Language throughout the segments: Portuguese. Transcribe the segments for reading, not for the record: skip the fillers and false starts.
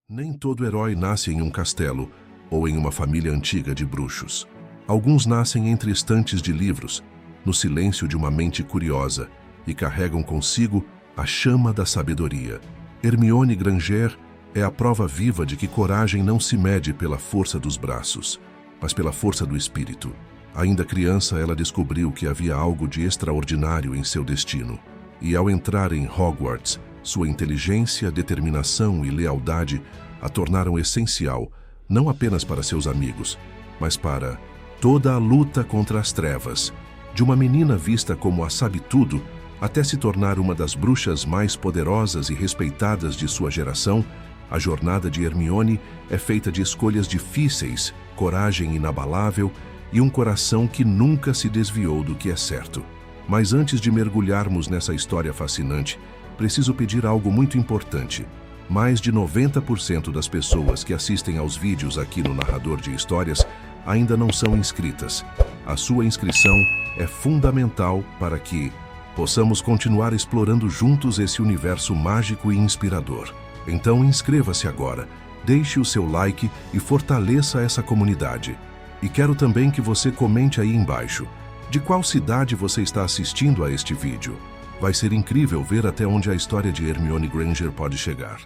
Nem todo herói nasce em um castelo ou em uma família antiga de bruxos. Alguns nascem entre estantes de livros, no silêncio de uma mente curiosa, e carregam consigo a chama da sabedoria. Hermione Granger é a prova viva de que coragem não se mede pela força dos braços, mas pela força do espírito. Ainda criança, ela descobriu que havia algo de extraordinário em seu destino. E ao entrar em Hogwarts, sua inteligência, determinação e lealdade a tornaram essencial, não apenas para seus amigos, mas para toda a luta contra as trevas, de uma menina vista como a sabe-tudo, até se tornar uma das bruxas mais poderosas e respeitadas de sua geração. A jornada de Hermione é feita de escolhas difíceis, coragem inabalável e um coração que nunca se desviou do que é certo. Mas antes de mergulharmos nessa história fascinante, preciso pedir algo muito importante. Mais de 90% das pessoas que assistem aos vídeos aqui no Narrador de Histórias ainda não são inscritas. A sua inscrição é fundamental para que possamos continuar explorando juntos esse universo mágico e inspirador. Então inscreva-se agora, deixe o seu like e fortaleça essa comunidade. E quero também que você comente aí embaixo de qual cidade você está assistindo a este vídeo. Vai ser incrível ver até onde a história de Hermione Granger pode chegar.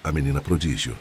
A Menina Prodígio.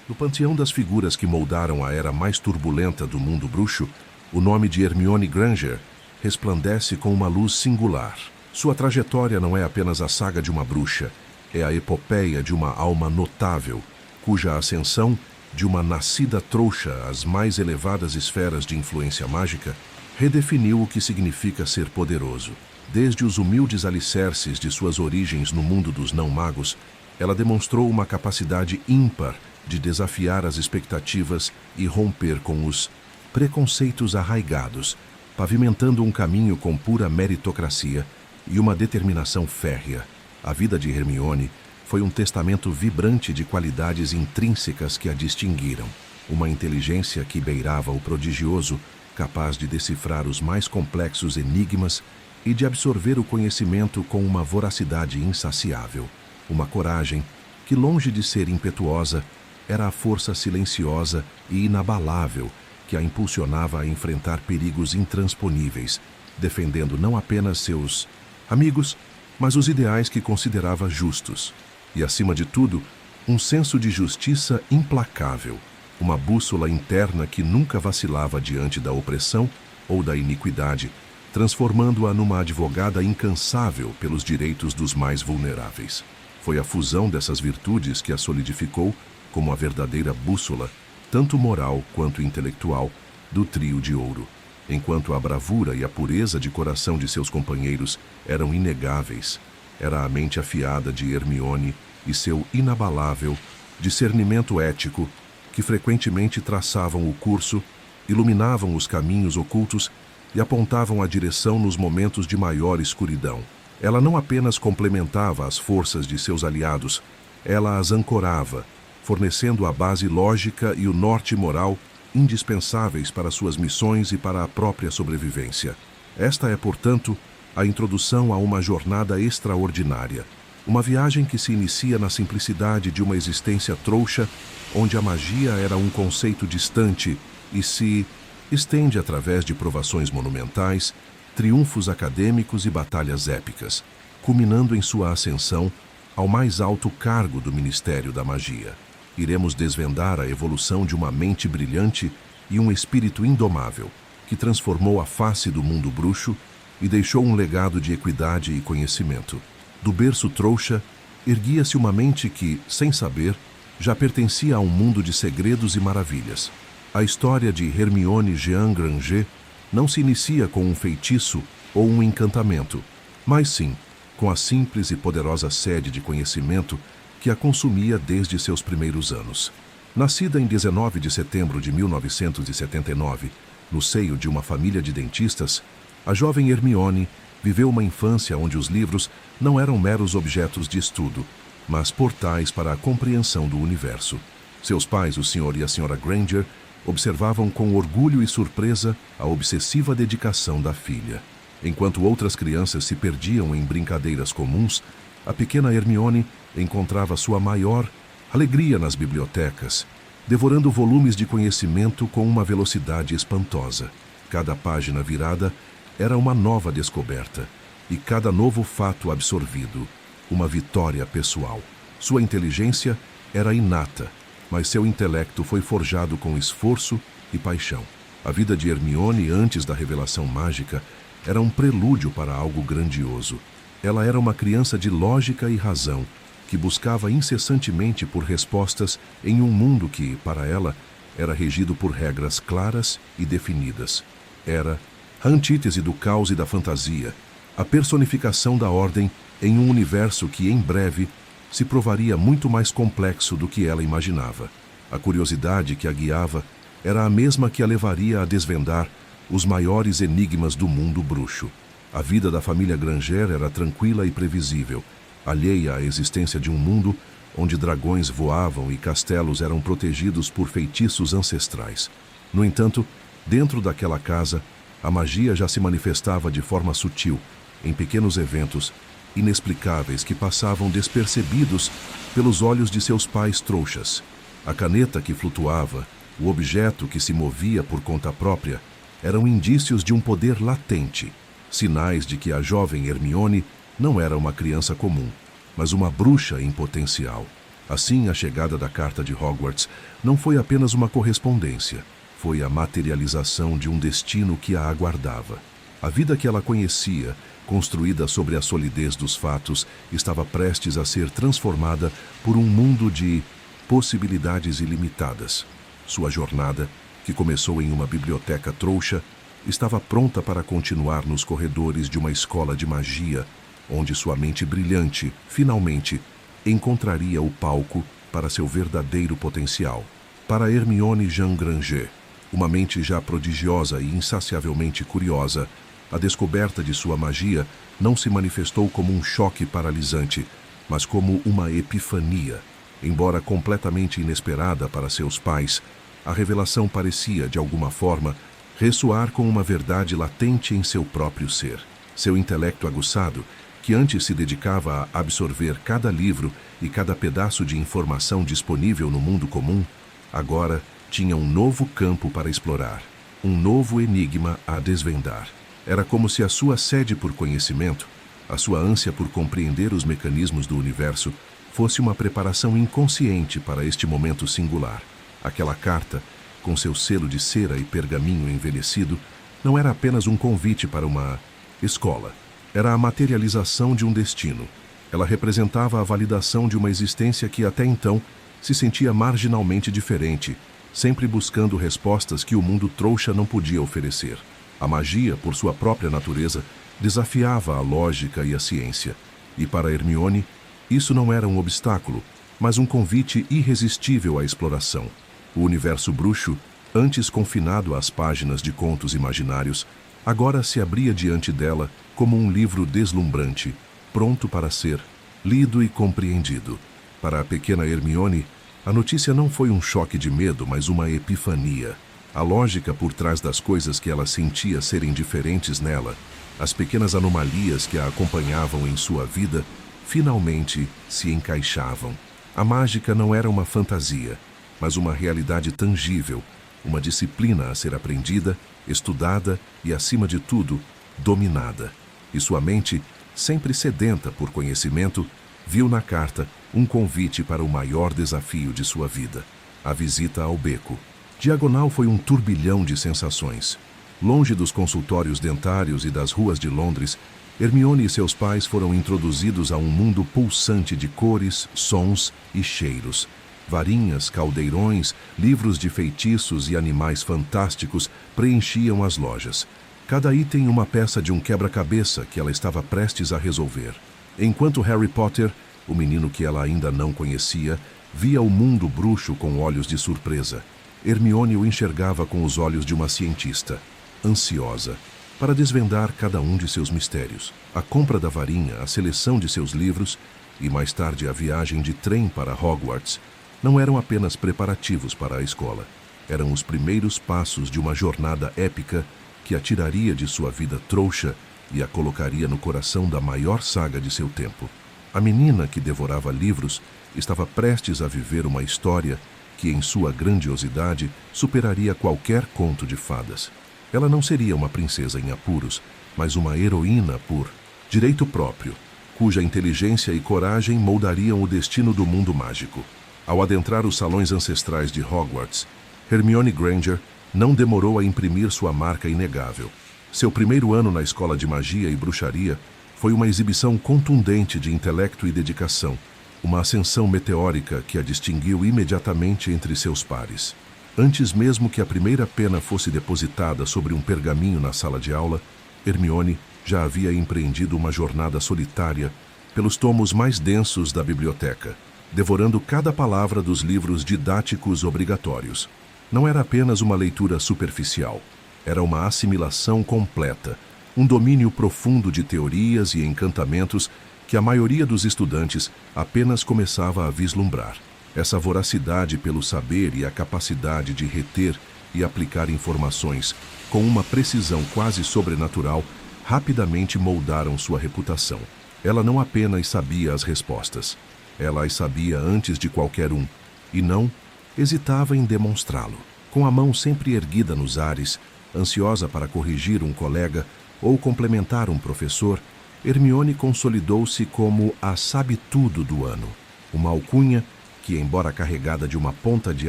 No panteão das figuras que moldaram a era mais turbulenta do mundo bruxo, o nome de Hermione Granger resplandece com uma luz singular. Sua trajetória não é apenas a saga de uma bruxa, é a epopeia de uma alma notável, cuja ascensão de uma nascida trouxa às mais elevadas esferas de influência mágica redefiniu o que significa ser poderoso. Desde os humildes alicerces de suas origens no mundo dos não-magos, ela demonstrou uma capacidade ímpar de desafiar as expectativas e romper com os preconceitos arraigados, pavimentando um caminho com pura meritocracia e uma determinação férrea. A vida de Hermione foi um testamento vibrante de qualidades intrínsecas que a distinguiram. Uma inteligência que beirava o prodigioso, capaz de decifrar os mais complexos enigmas e de absorver o conhecimento com uma voracidade insaciável. Uma coragem que, longe de ser impetuosa, era a força silenciosa e inabalável que a impulsionava a enfrentar perigos intransponíveis, defendendo não apenas seus amigos, mas os ideais que considerava justos. E, acima de tudo, um senso de justiça implacável, uma bússola interna que nunca vacilava diante da opressão ou da iniquidade, transformando-a numa advogada incansável pelos direitos dos mais vulneráveis. Foi a fusão dessas virtudes que a solidificou como a verdadeira bússola, tanto moral quanto intelectual, do trio de ouro. Enquanto a bravura e a pureza de coração de seus companheiros eram inegáveis, era a mente afiada de Hermione e seu inabalável discernimento ético que frequentemente traçavam o curso, iluminavam os caminhos ocultos e apontavam a direção nos momentos de maior escuridão. Ela não apenas complementava as forças de seus aliados, ela as ancorava, fornecendo a base lógica e o norte moral indispensáveis para suas missões e para a própria sobrevivência. Esta é, portanto, a introdução a uma jornada extraordinária, uma viagem que se inicia na simplicidade de uma existência trouxa, onde a magia era um conceito distante e se estende através de provações monumentais, triunfos acadêmicos e batalhas épicas, culminando em sua ascensão ao mais alto cargo do Ministério da Magia. Iremos desvendar a evolução de uma mente brilhante e um espírito indomável, que transformou a face do mundo bruxo e deixou um legado de equidade e conhecimento. Do berço trouxa, erguia-se uma mente que, sem saber, já pertencia a um mundo de segredos e maravilhas. A história de Hermione Jean Granger não se inicia com um feitiço ou um encantamento, mas sim com a simples e poderosa sede de conhecimento que a consumia desde seus primeiros anos. Nascida em 19 de setembro de 1979, no seio de uma família de dentistas, a jovem Hermione viveu uma infância onde os livros não eram meros objetos de estudo, mas portais para a compreensão do universo. Seus pais, o Sr. e a Sra. Granger, observavam com orgulho e surpresa a obsessiva dedicação da filha. Enquanto outras crianças se perdiam em brincadeiras comuns, A pequena Hermione encontrava sua maior alegria nas bibliotecas, devorando volumes de conhecimento com uma velocidade espantosa. Cada página virada era uma nova descoberta, e cada novo fato absorvido, uma vitória pessoal. Sua inteligência era inata, mas seu intelecto foi forjado com esforço e paixão. A vida de Hermione antes da revelação mágica era um prelúdio para algo grandioso. Ela era uma criança de lógica e razão, que buscava incessantemente por respostas em um mundo que, para ela, era regido por regras claras e definidas. Era a antítese do caos e da fantasia, a personificação da ordem em um universo que, em breve, se provaria muito mais complexo do que ela imaginava. A curiosidade que a guiava era a mesma que a levaria a desvendar os maiores enigmas do mundo bruxo. A vida da família Granger era tranquila e previsível, alheia à existência de um mundo onde dragões voavam e castelos eram protegidos por feitiços ancestrais. No entanto, dentro daquela casa, a magia já se manifestava de forma sutil, em pequenos eventos inexplicáveis que passavam despercebidos pelos olhos de seus pais trouxas. A caneta que flutuava, o objeto que se movia por conta própria, eram indícios de um poder latente, sinais de que a jovem Hermione não era uma criança comum, mas uma bruxa em potencial. Assim, a chegada da carta de Hogwarts não foi apenas uma correspondência, foi a materialização de um destino que a aguardava. A vida que ela conhecia, construída sobre a solidez dos fatos, estava prestes a ser transformada por um mundo de possibilidades ilimitadas. Sua jornada, que começou em uma biblioteca trouxa, estava pronta para continuar nos corredores de uma escola de magia, onde sua mente brilhante, finalmente, encontraria o palco para seu verdadeiro potencial. Para Hermione Jean Granger, uma mente já prodigiosa e insaciavelmente curiosa, a descoberta de sua magia não se manifestou como um choque paralisante, mas como uma epifania. Embora completamente inesperada para seus pais, a revelação parecia, de alguma forma, ressoar com uma verdade latente em seu próprio ser. Seu intelecto aguçado, que antes se dedicava a absorver cada livro e cada pedaço de informação disponível no mundo comum, agora tinha um novo campo para explorar, um novo enigma a desvendar. Era como se a sua sede por conhecimento, a sua ânsia por compreender os mecanismos do universo, fosse uma preparação inconsciente para este momento singular. Aquela carta, com seu selo de cera e pergaminho envelhecido, não era apenas um convite para uma escola. Era a materialização de um destino. Ela representava a validação de uma existência que até então se sentia marginalmente diferente, sempre buscando respostas que o mundo trouxa não podia oferecer. A magia, por sua própria natureza, desafiava a lógica e a ciência. E para Hermione, isso não era um obstáculo, mas um convite irresistível à exploração. O universo bruxo, antes confinado às páginas de contos imaginários, agora se abria diante dela como um livro deslumbrante, pronto para ser lido e compreendido. Para a pequena Hermione, a notícia não foi um choque de medo, mas uma epifania. A lógica por trás das coisas que ela sentia serem diferentes nela, as pequenas anomalias que a acompanhavam em sua vida, finalmente se encaixavam. A mágica não era uma fantasia, mas uma realidade tangível, uma disciplina a ser aprendida, estudada e, acima de tudo, dominada. E sua mente, sempre sedenta por conhecimento, viu na carta um convite para o maior desafio de sua vida, a visita ao beco. Diagonal foi um turbilhão de sensações. Longe dos consultórios dentários e das ruas de Londres, Hermione e seus pais foram introduzidos a um mundo pulsante de cores, sons e cheiros. Varinhas, caldeirões, livros de feitiços e animais fantásticos preenchiam as lojas. Cada item uma peça de um quebra-cabeça que ela estava prestes a resolver. Enquanto Harry Potter, o menino que ela ainda não conhecia, via o mundo bruxo com olhos de surpresa, Hermione o enxergava com os olhos de uma cientista, ansiosa, para desvendar cada um de seus mistérios. A compra da varinha, a seleção de seus livros e, mais tarde, a viagem de trem para Hogwarts não eram apenas preparativos para a escola. Eram os primeiros passos de uma jornada épica que a tiraria de sua vida trouxa e a colocaria no coração da maior saga de seu tempo. A menina que devorava livros estava prestes a viver uma história que, em sua grandiosidade, superaria qualquer conto de fadas. Ela não seria uma princesa em apuros, mas uma heroína por direito próprio, cuja inteligência e coragem moldariam o destino do mundo mágico. Ao adentrar os salões ancestrais de Hogwarts, Hermione Granger não demorou a imprimir sua marca inegável. Seu primeiro ano na escola de magia e bruxaria foi uma exibição contundente de intelecto e dedicação, uma ascensão meteórica que a distinguiu imediatamente entre seus pares. Antes mesmo que a primeira pena fosse depositada sobre um pergaminho na sala de aula, Hermione já havia empreendido uma jornada solitária pelos tomos mais densos da biblioteca, devorando cada palavra dos livros didáticos obrigatórios. Não era apenas uma leitura superficial, era uma assimilação completa, um domínio profundo de teorias e encantamentos que a maioria dos estudantes apenas começava a vislumbrar. Essa voracidade pelo saber e a capacidade de reter e aplicar informações com uma precisão quase sobrenatural rapidamente moldaram sua reputação. Ela não apenas sabia as respostas, ela as sabia antes de qualquer um, e não hesitava em demonstrá-lo. Com a mão sempre erguida nos ares, ansiosa para corrigir um colega ou complementar um professor, Hermione consolidou-se como a sabe-tudo do ano, uma alcunha que, embora carregada de uma ponta de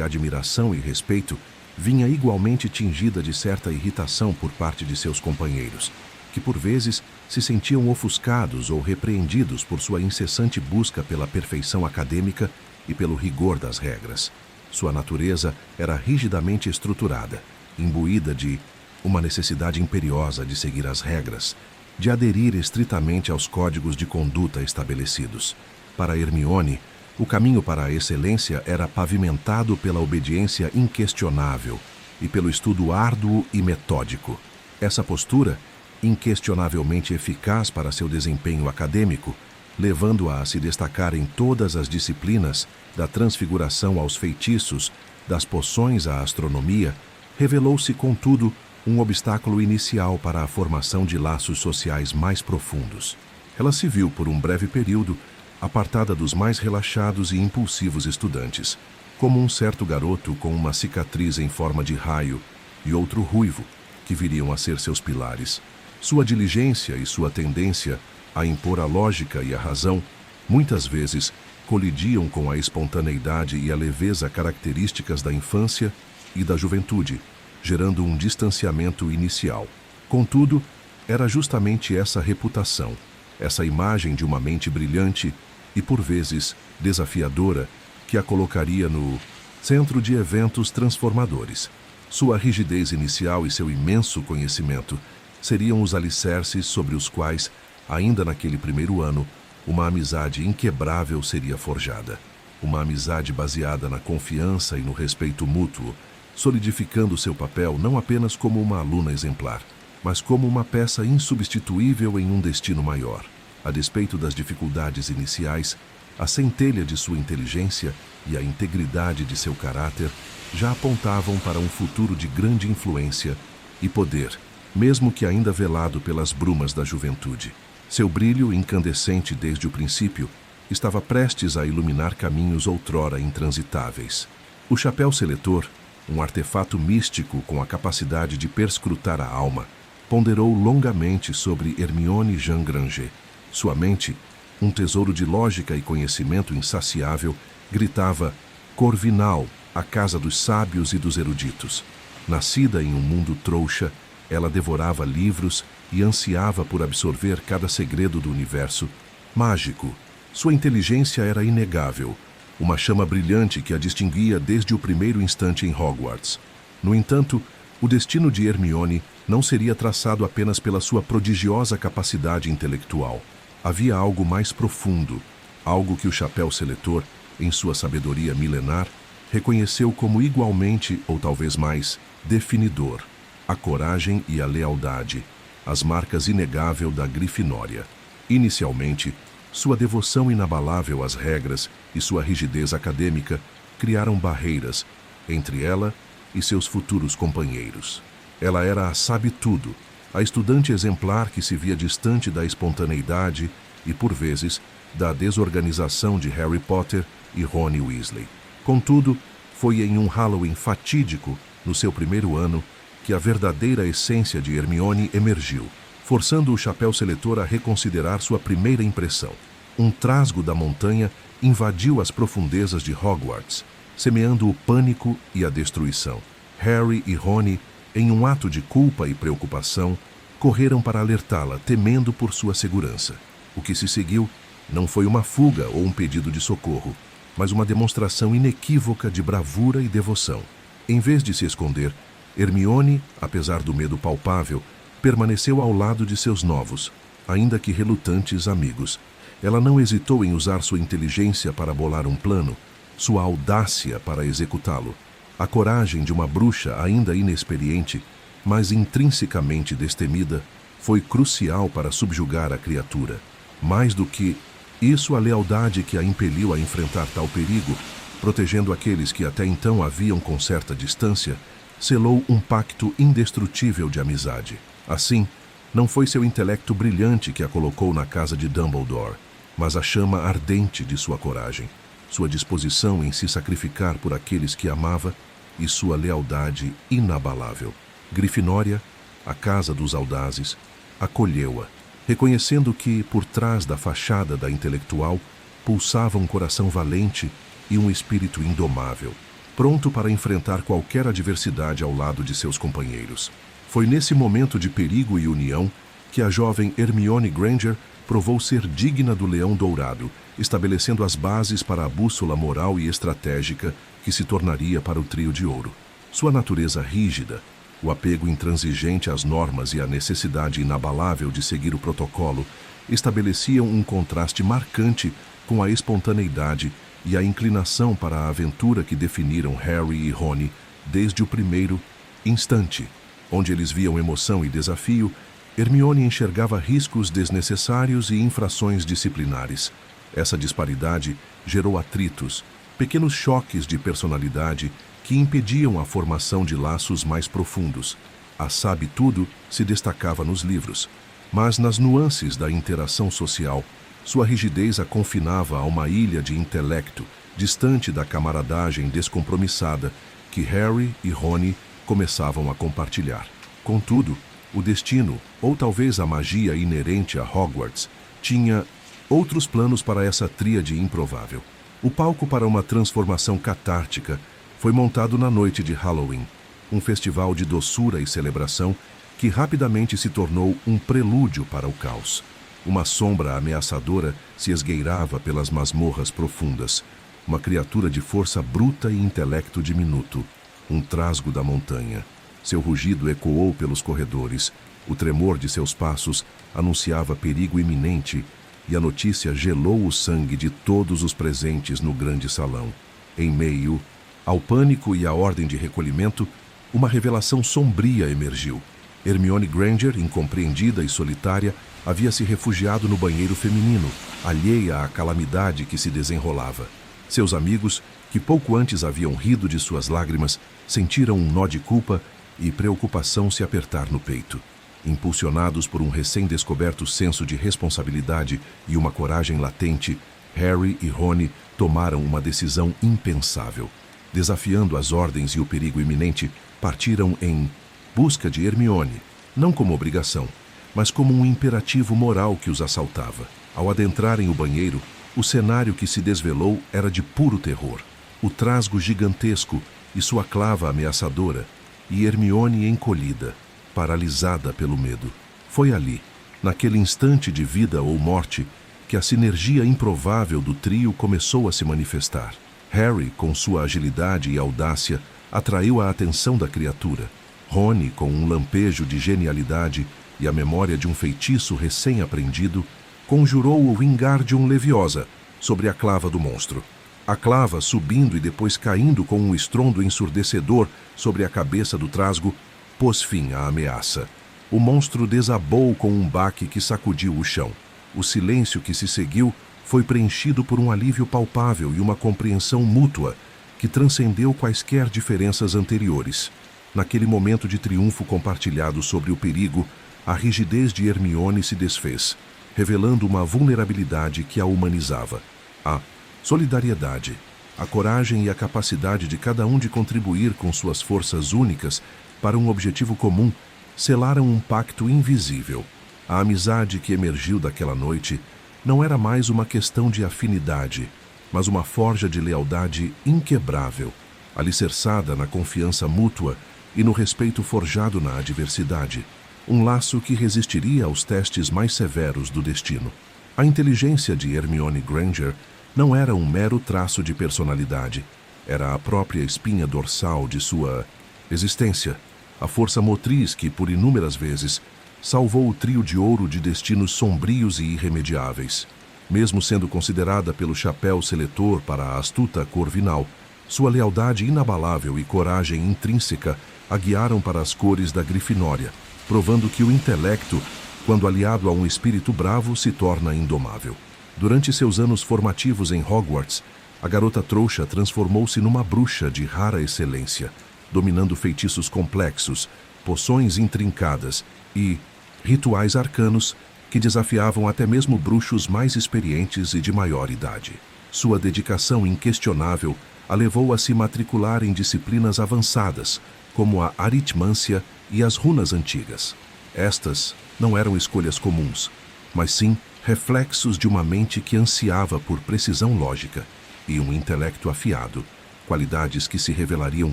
admiração e respeito, vinha igualmente tingida de certa irritação por parte de seus companheiros, que por vezes se sentiam ofuscados ou repreendidos por sua incessante busca pela perfeição acadêmica e pelo rigor das regras. Sua natureza era rigidamente estruturada, imbuída de uma necessidade imperiosa de seguir as regras, de aderir estritamente aos códigos de conduta estabelecidos. Para Hermione, o caminho para a excelência era pavimentado pela obediência inquestionável e pelo estudo árduo e metódico. Essa postura, inquestionavelmente eficaz para seu desempenho acadêmico, levando-a a se destacar em todas as disciplinas, da transfiguração aos feitiços, das poções à astronomia, revelou-se, contudo, um obstáculo inicial para a formação de laços sociais mais profundos. Ela se viu, por um breve período, apartada dos mais relaxados e impulsivos estudantes, como um certo garoto com uma cicatriz em forma de raio e outro ruivo, que viriam a ser seus pilares. Sua diligência e sua tendência a impor a lógica e a razão, muitas vezes, colidiam com a espontaneidade e a leveza características da infância e da juventude, gerando um distanciamento inicial. Contudo, era justamente essa reputação, essa imagem de uma mente brilhante e, por vezes, desafiadora, que a colocaria no centro de eventos transformadores. Sua rigidez inicial e seu imenso conhecimento seriam os alicerces sobre os quais, ainda naquele primeiro ano, uma amizade inquebrável seria forjada. Uma amizade baseada na confiança e no respeito mútuo, solidificando seu papel não apenas como uma aluna exemplar, mas como uma peça insubstituível em um destino maior. A despeito das dificuldades iniciais, a centelha de sua inteligência e a integridade de seu caráter já apontavam para um futuro de grande influência e poder, mesmo que ainda velado pelas brumas da juventude. Seu brilho, incandescente desde o princípio, estava prestes a iluminar caminhos outrora intransitáveis. O chapéu seletor, um artefato místico com a capacidade de perscrutar a alma, ponderou longamente sobre Hermione Jean Granger. Sua mente, um tesouro de lógica e conhecimento insaciável, gritava Corvinal, a casa dos sábios e dos eruditos. Nascida em um mundo trouxa, ela devorava livros e ansiava por absorver cada segredo do universo mágico. Sua inteligência era inegável, uma chama brilhante que a distinguia desde o primeiro instante em Hogwarts. No entanto, o destino de Hermione não seria traçado apenas pela sua prodigiosa capacidade intelectual. Havia algo mais profundo, algo que o chapéu seletor, em sua sabedoria milenar, reconheceu como igualmente, ou talvez mais, definidor: a coragem e a lealdade, as marcas inegáveis da Grifinória. Inicialmente, sua devoção inabalável às regras e sua rigidez acadêmica criaram barreiras entre ela e seus futuros companheiros. Ela era a sabe-tudo, a estudante exemplar que se via distante da espontaneidade e, por vezes, da desorganização de Harry Potter e Rony Weasley. Contudo, foi em um Halloween fatídico, no seu primeiro ano, que a verdadeira essência de Hermione emergiu, forçando o chapéu seletor a reconsiderar sua primeira impressão. Um trasgo da montanha invadiu as profundezas de Hogwarts, semeando o pânico e a destruição. Harry e Rony, em um ato de culpa e preocupação, correram para alertá-la, temendo por sua segurança. O que se seguiu não foi uma fuga ou um pedido de socorro, mas uma demonstração inequívoca de bravura e devoção. Em vez de se esconder, Hermione, apesar do medo palpável, permaneceu ao lado de seus novos, ainda que relutantes amigos. Ela não hesitou em usar sua inteligência para bolar um plano, sua audácia para executá-lo. A coragem de uma bruxa ainda inexperiente, mas intrinsecamente destemida, foi crucial para subjugar a criatura. Mais do que isso, a lealdade que a impeliu a enfrentar tal perigo, protegendo aqueles que até então a viam com certa distância, selou um pacto indestrutível de amizade. Assim, não foi seu intelecto brilhante que a colocou na casa de Dumbledore, mas a chama ardente de sua coragem, sua disposição em se sacrificar por aqueles que amava e sua lealdade inabalável. Grifinória, a casa dos audazes, acolheu-a, reconhecendo que, por trás da fachada da intelectual, pulsava um coração valente e um espírito indomável, pronto para enfrentar qualquer adversidade ao lado de seus companheiros. Foi nesse momento de perigo e união que a jovem Hermione Granger provou ser digna do Leão Dourado, estabelecendo as bases para a bússola moral e estratégica que se tornaria para o Trio de Ouro. Sua natureza rígida, o apego intransigente às normas e a necessidade inabalável de seguir o protocolo estabeleciam um contraste marcante com a espontaneidade e a inclinação para a aventura que definiram Harry e Rony desde o primeiro instante. Onde eles viam emoção e desafio, Hermione enxergava riscos desnecessários e infrações disciplinares. Essa disparidade gerou atritos, pequenos choques de personalidade que impediam a formação de laços mais profundos. A sabe-tudo se destacava nos livros, mas nas nuances da interação social, sua rigidez a confinava a uma ilha de intelecto, distante da camaradagem descompromissada que Harry e Rony começavam a compartilhar. Contudo, o destino, ou talvez a magia inerente a Hogwarts, tinha outros planos para essa tríade improvável. O palco para uma transformação catártica foi montado na noite de Halloween, um festival de doçura e celebração que rapidamente se tornou um prelúdio para o caos. Uma sombra ameaçadora se esgueirava pelas masmorras profundas, uma criatura de força bruta e intelecto diminuto, um trasgo da montanha. Seu rugido ecoou pelos corredores, o tremor de seus passos anunciava perigo iminente e a notícia gelou o sangue de todos os presentes no grande salão. Em meio ao pânico e à ordem de recolhimento, uma revelação sombria emergiu. Hermione Granger, incompreendida e solitária, havia se refugiado no banheiro feminino, alheia à calamidade que se desenrolava. Seus amigos, que pouco antes haviam rido de suas lágrimas, sentiram um nó de culpa e preocupação se apertar no peito. Impulsionados por um recém-descoberto senso de responsabilidade e uma coragem latente, Harry e Rony tomaram uma decisão impensável. Desafiando as ordens e o perigo iminente, partiram em busca de Hermione, não como obrigação, mas como um imperativo moral que os assaltava. Ao adentrarem o banheiro, o cenário que se desvelou era de puro terror. O trasgo gigantesco e sua clava ameaçadora, e Hermione encolhida, paralisada pelo medo. Foi ali, naquele instante de vida ou morte, que a sinergia improvável do trio começou a se manifestar. Harry, com sua agilidade e audácia, atraiu a atenção da criatura. Rony, com um lampejo de genialidade e a memória de um feitiço recém-aprendido, conjurou o Wingardium Leviosa sobre a clava do monstro. A clava, subindo e depois caindo com um estrondo ensurdecedor sobre a cabeça do trasgo, pôs fim à ameaça. O monstro desabou com um baque que sacudiu o chão. O silêncio que se seguiu foi preenchido por um alívio palpável e uma compreensão mútua que transcendeu quaisquer diferenças anteriores. Naquele momento de triunfo compartilhado sobre o perigo, a rigidez de Hermione se desfez. revelando uma vulnerabilidade que a humanizava. A solidariedade, a coragem e a capacidade de cada um de contribuir com suas forças únicas para um objetivo comum selaram um pacto invisível. A amizade que emergiu daquela noite não era mais uma questão de afinidade, mas uma forja de lealdade inquebrável, alicerçada na confiança mútua e no respeito forjado na adversidade. Um laço que resistiria aos testes mais severos do destino. A inteligência de Hermione Granger não era um mero traço de personalidade. Era a própria espinha dorsal de sua existência, a força motriz que, por inúmeras vezes, salvou o trio de ouro de destinos sombrios e irremediáveis. Mesmo sendo considerada pelo chapéu seletor para a astuta Corvinal, sua lealdade inabalável e coragem intrínseca a guiaram para as cores da Grifinória, provando que o intelecto, quando aliado a um espírito bravo, se torna indomável. Durante seus anos formativos em Hogwarts, a garota trouxa transformou-se numa bruxa de rara excelência, dominando feitiços complexos, poções intrincadas e rituais arcanos que desafiavam até mesmo bruxos mais experientes e de maior idade. Sua dedicação inquestionável a levou a se matricular em disciplinas avançadas, como a aritmância e as runas antigas. Estas não eram escolhas comuns, mas sim reflexos de uma mente que ansiava por precisão lógica e um intelecto afiado, qualidades que se revelariam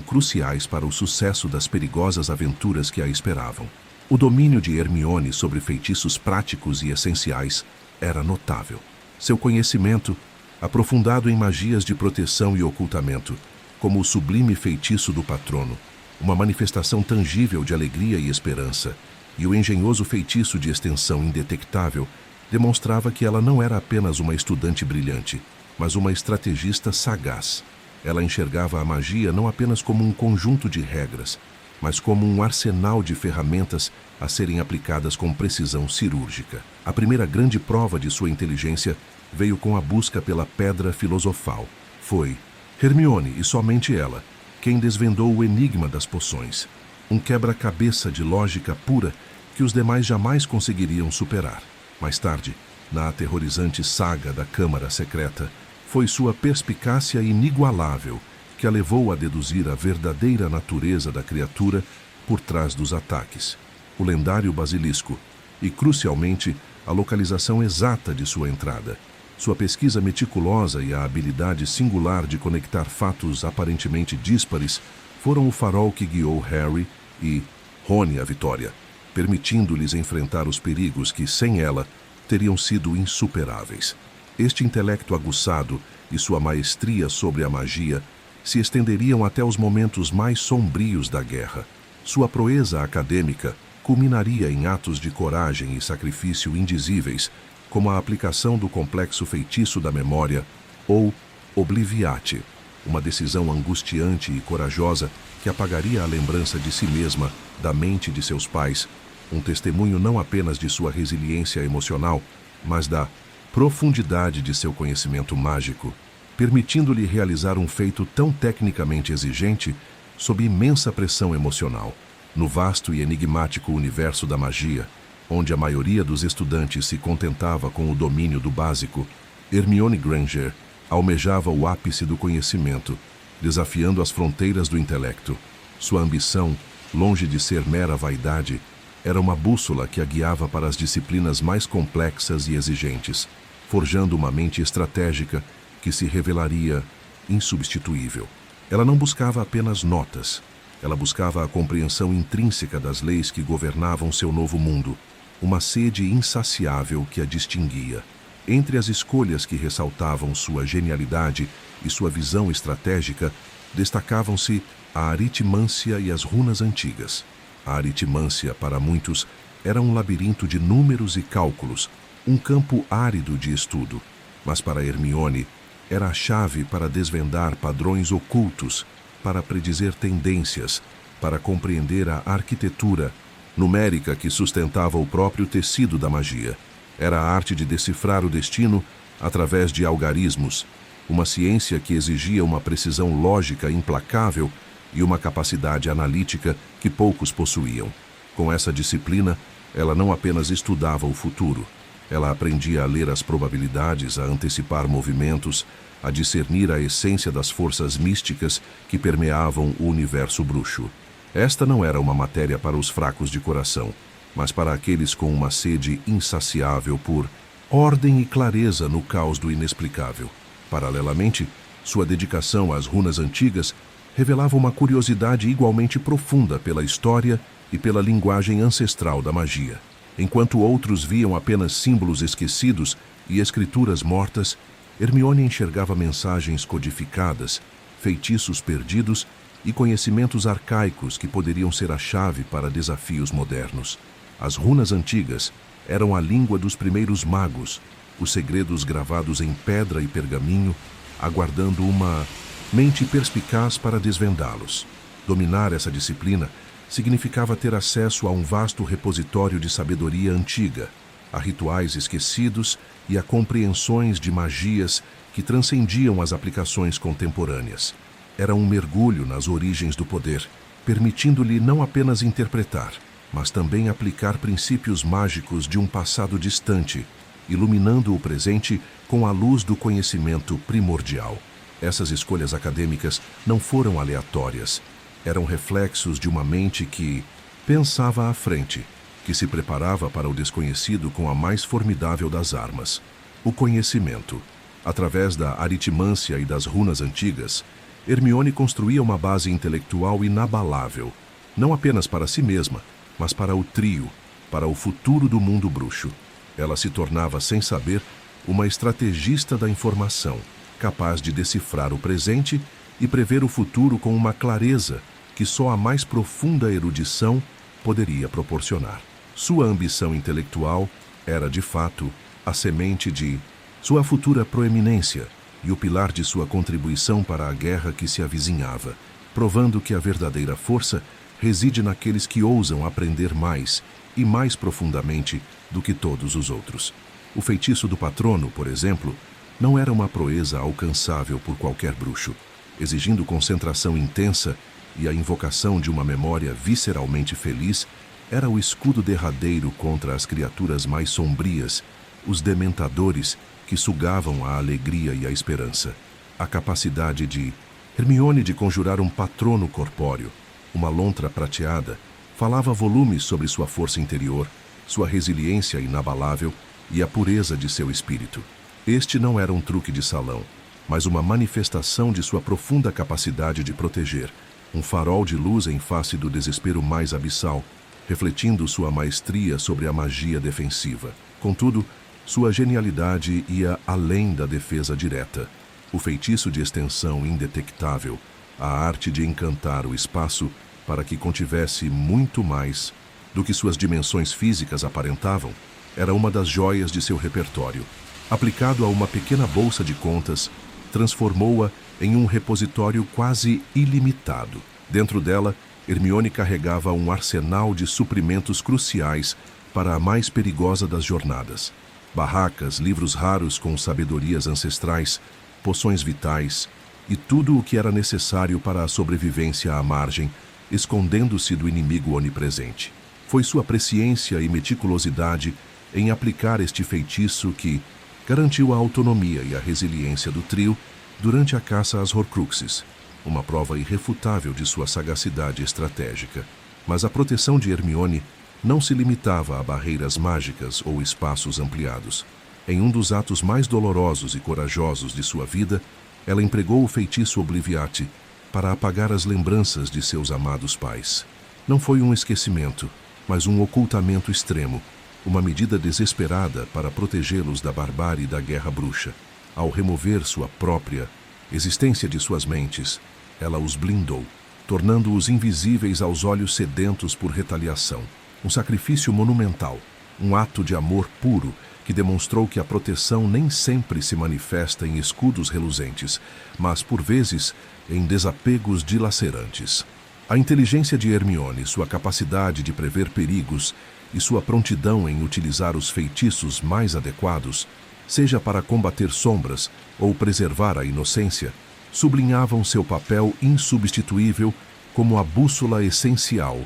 cruciais para o sucesso das perigosas aventuras que a esperavam. O domínio de Hermione sobre feitiços práticos e essenciais era notável. Seu conhecimento, aprofundado em magias de proteção e ocultamento, como o sublime feitiço do patrono, uma manifestação tangível de alegria e esperança, e o engenhoso feitiço de extensão indetectável, demonstrava que ela não era apenas uma estudante brilhante, mas uma estrategista sagaz. Ela enxergava a magia não apenas como um conjunto de regras, mas como um arsenal de ferramentas a serem aplicadas com precisão cirúrgica. A primeira grande prova de sua inteligência veio com a busca pela Pedra Filosofal. Foi Hermione, e somente ela, quem desvendou o enigma das poções, um quebra-cabeça de lógica pura que os demais jamais conseguiriam superar. Mais tarde, na aterrorizante saga da Câmara Secreta, foi sua perspicácia inigualável que a levou a deduzir a verdadeira natureza da criatura por trás dos ataques, o lendário basilisco e, crucialmente, a localização exata de sua entrada. Sua pesquisa meticulosa e a habilidade singular de conectar fatos aparentemente díspares foram o farol que guiou Harry e Rony à vitória, permitindo-lhes enfrentar os perigos que, sem ela, teriam sido insuperáveis. Este intelecto aguçado e sua maestria sobre a magia se estenderiam até os momentos mais sombrios da guerra. Sua proeza acadêmica culminaria em atos de coragem e sacrifício indizíveis, como a aplicação do complexo feitiço da memória, ou Obliviate, uma decisão angustiante e corajosa que apagaria a lembrança de si mesma, da mente de seus pais, um testemunho não apenas de sua resiliência emocional, mas da profundidade de seu conhecimento mágico, permitindo-lhe realizar um feito tão tecnicamente exigente sob imensa pressão emocional. No vasto e enigmático universo da magia, onde a maioria dos estudantes se contentava com o domínio do básico, Hermione Granger almejava o ápice do conhecimento, desafiando as fronteiras do intelecto. Sua ambição, longe de ser mera vaidade, era uma bússola que a guiava para as disciplinas mais complexas e exigentes, forjando uma mente estratégica que se revelaria insubstituível. Ela não buscava apenas notas, ela buscava a compreensão intrínseca das leis que governavam seu novo mundo, uma sede insaciável que a distinguia. Entre as escolhas que ressaltavam sua genialidade e sua visão estratégica, destacavam-se a aritmância e as runas antigas. A aritmância, para muitos, era um labirinto de números e cálculos, um campo árido de estudo, mas para Hermione era a chave para desvendar padrões ocultos, para predizer tendências, para compreender a arquitetura numérica que sustentava o próprio tecido da magia. Era a arte de decifrar o destino através de algarismos, uma ciência que exigia uma precisão lógica implacável e uma capacidade analítica que poucos possuíam. Com essa disciplina, ela não apenas estudava o futuro, Ela aprendia a ler as probabilidades, a antecipar movimentos, a discernir a essência das forças místicas que permeavam o universo bruxo. Esta não era uma matéria para os fracos de coração, mas para aqueles com uma sede insaciável por ordem e clareza no caos do inexplicável. Paralelamente, sua dedicação às runas antigas revelava uma curiosidade igualmente profunda pela história e pela linguagem ancestral da magia. Enquanto outros viam apenas símbolos esquecidos e escrituras mortas, Hermione enxergava mensagens codificadas, feitiços perdidos e conhecimentos arcaicos que poderiam ser a chave para desafios modernos. As runas antigas eram a língua dos primeiros magos, os segredos gravados em pedra e pergaminho, aguardando uma mente perspicaz para desvendá-los. Dominar essa disciplina significava ter acesso a um vasto repositório de sabedoria antiga, a rituais esquecidos e a compreensões de magias que transcendiam as aplicações contemporâneas. Era um mergulho nas origens do poder, permitindo-lhe não apenas interpretar, mas também aplicar princípios mágicos de um passado distante, iluminando o presente com a luz do conhecimento primordial. Essas escolhas acadêmicas não foram aleatórias. Eram reflexos de uma mente que pensava à frente, que se preparava para o desconhecido com a mais formidável das armas, o conhecimento. Através da aritmância e das runas antigas, Hermione construía uma base intelectual inabalável, não apenas para si mesma, mas para o trio, para o futuro do mundo bruxo. Ela se tornava, sem saber, uma estrategista da informação, capaz de decifrar o presente e prever o futuro com uma clareza que só a mais profunda erudição poderia proporcionar. Sua ambição intelectual era, de fato, a semente de sua futura proeminência e o pilar de sua contribuição para a guerra que se avizinhava, provando que a verdadeira força reside naqueles que ousam aprender mais e mais profundamente do que todos os outros. O feitiço do patrono, por exemplo, não era uma proeza alcançável por qualquer bruxo, exigindo concentração intensa e a invocação de uma memória visceralmente feliz. Era o escudo derradeiro contra as criaturas mais sombrias, os dementadores que sugavam a alegria e a esperança. A capacidade de Hermione de conjurar um patrono corpóreo, uma lontra prateada, falava volumes sobre sua força interior, sua resiliência inabalável e a pureza de seu espírito. Este não era um truque de salão, mas uma manifestação de sua profunda capacidade de proteger, um farol de luz em face do desespero mais abissal, refletindo sua maestria sobre a magia defensiva. Contudo, sua genialidade ia além da defesa direta. O feitiço de extensão indetectável, a arte de encantar o espaço para que contivesse muito mais do que suas dimensões físicas aparentavam, era uma das joias de seu repertório. Aplicado a uma pequena bolsa de contas, transformou-a em um repositório quase ilimitado. Dentro dela, Hermione carregava um arsenal de suprimentos cruciais para a mais perigosa das jornadas. Barracas, livros raros com sabedorias ancestrais, poções vitais e tudo o que era necessário para a sobrevivência à margem, escondendo-se do inimigo onipresente. Foi sua presciência e meticulosidade em aplicar este feitiço que garantiu a autonomia e a resiliência do trio durante a caça às Horcruxes, uma prova irrefutável de sua sagacidade estratégica. Mas a proteção de Hermione não se limitava a barreiras mágicas ou espaços ampliados. Em um dos atos mais dolorosos e corajosos de sua vida, ela empregou o feitiço Obliviate para apagar as lembranças de seus amados pais. Não foi um esquecimento, mas um ocultamento extremo, uma medida desesperada para protegê-los da barbárie e da guerra bruxa. Ao remover sua própria existência de suas mentes, ela os blindou, tornando-os invisíveis aos olhos sedentos por retaliação. Um sacrifício monumental, um ato de amor puro que demonstrou que a proteção nem sempre se manifesta em escudos reluzentes, mas, por vezes, em desapegos dilacerantes. A inteligência de Hermione, sua capacidade de prever perigos e sua prontidão em utilizar os feitiços mais adequados, seja para combater sombras ou preservar a inocência, sublinhavam seu papel insubstituível como a bússola essencial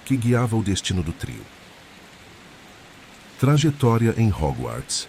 que guiava o destino do trio. Trajetória em Hogwarts.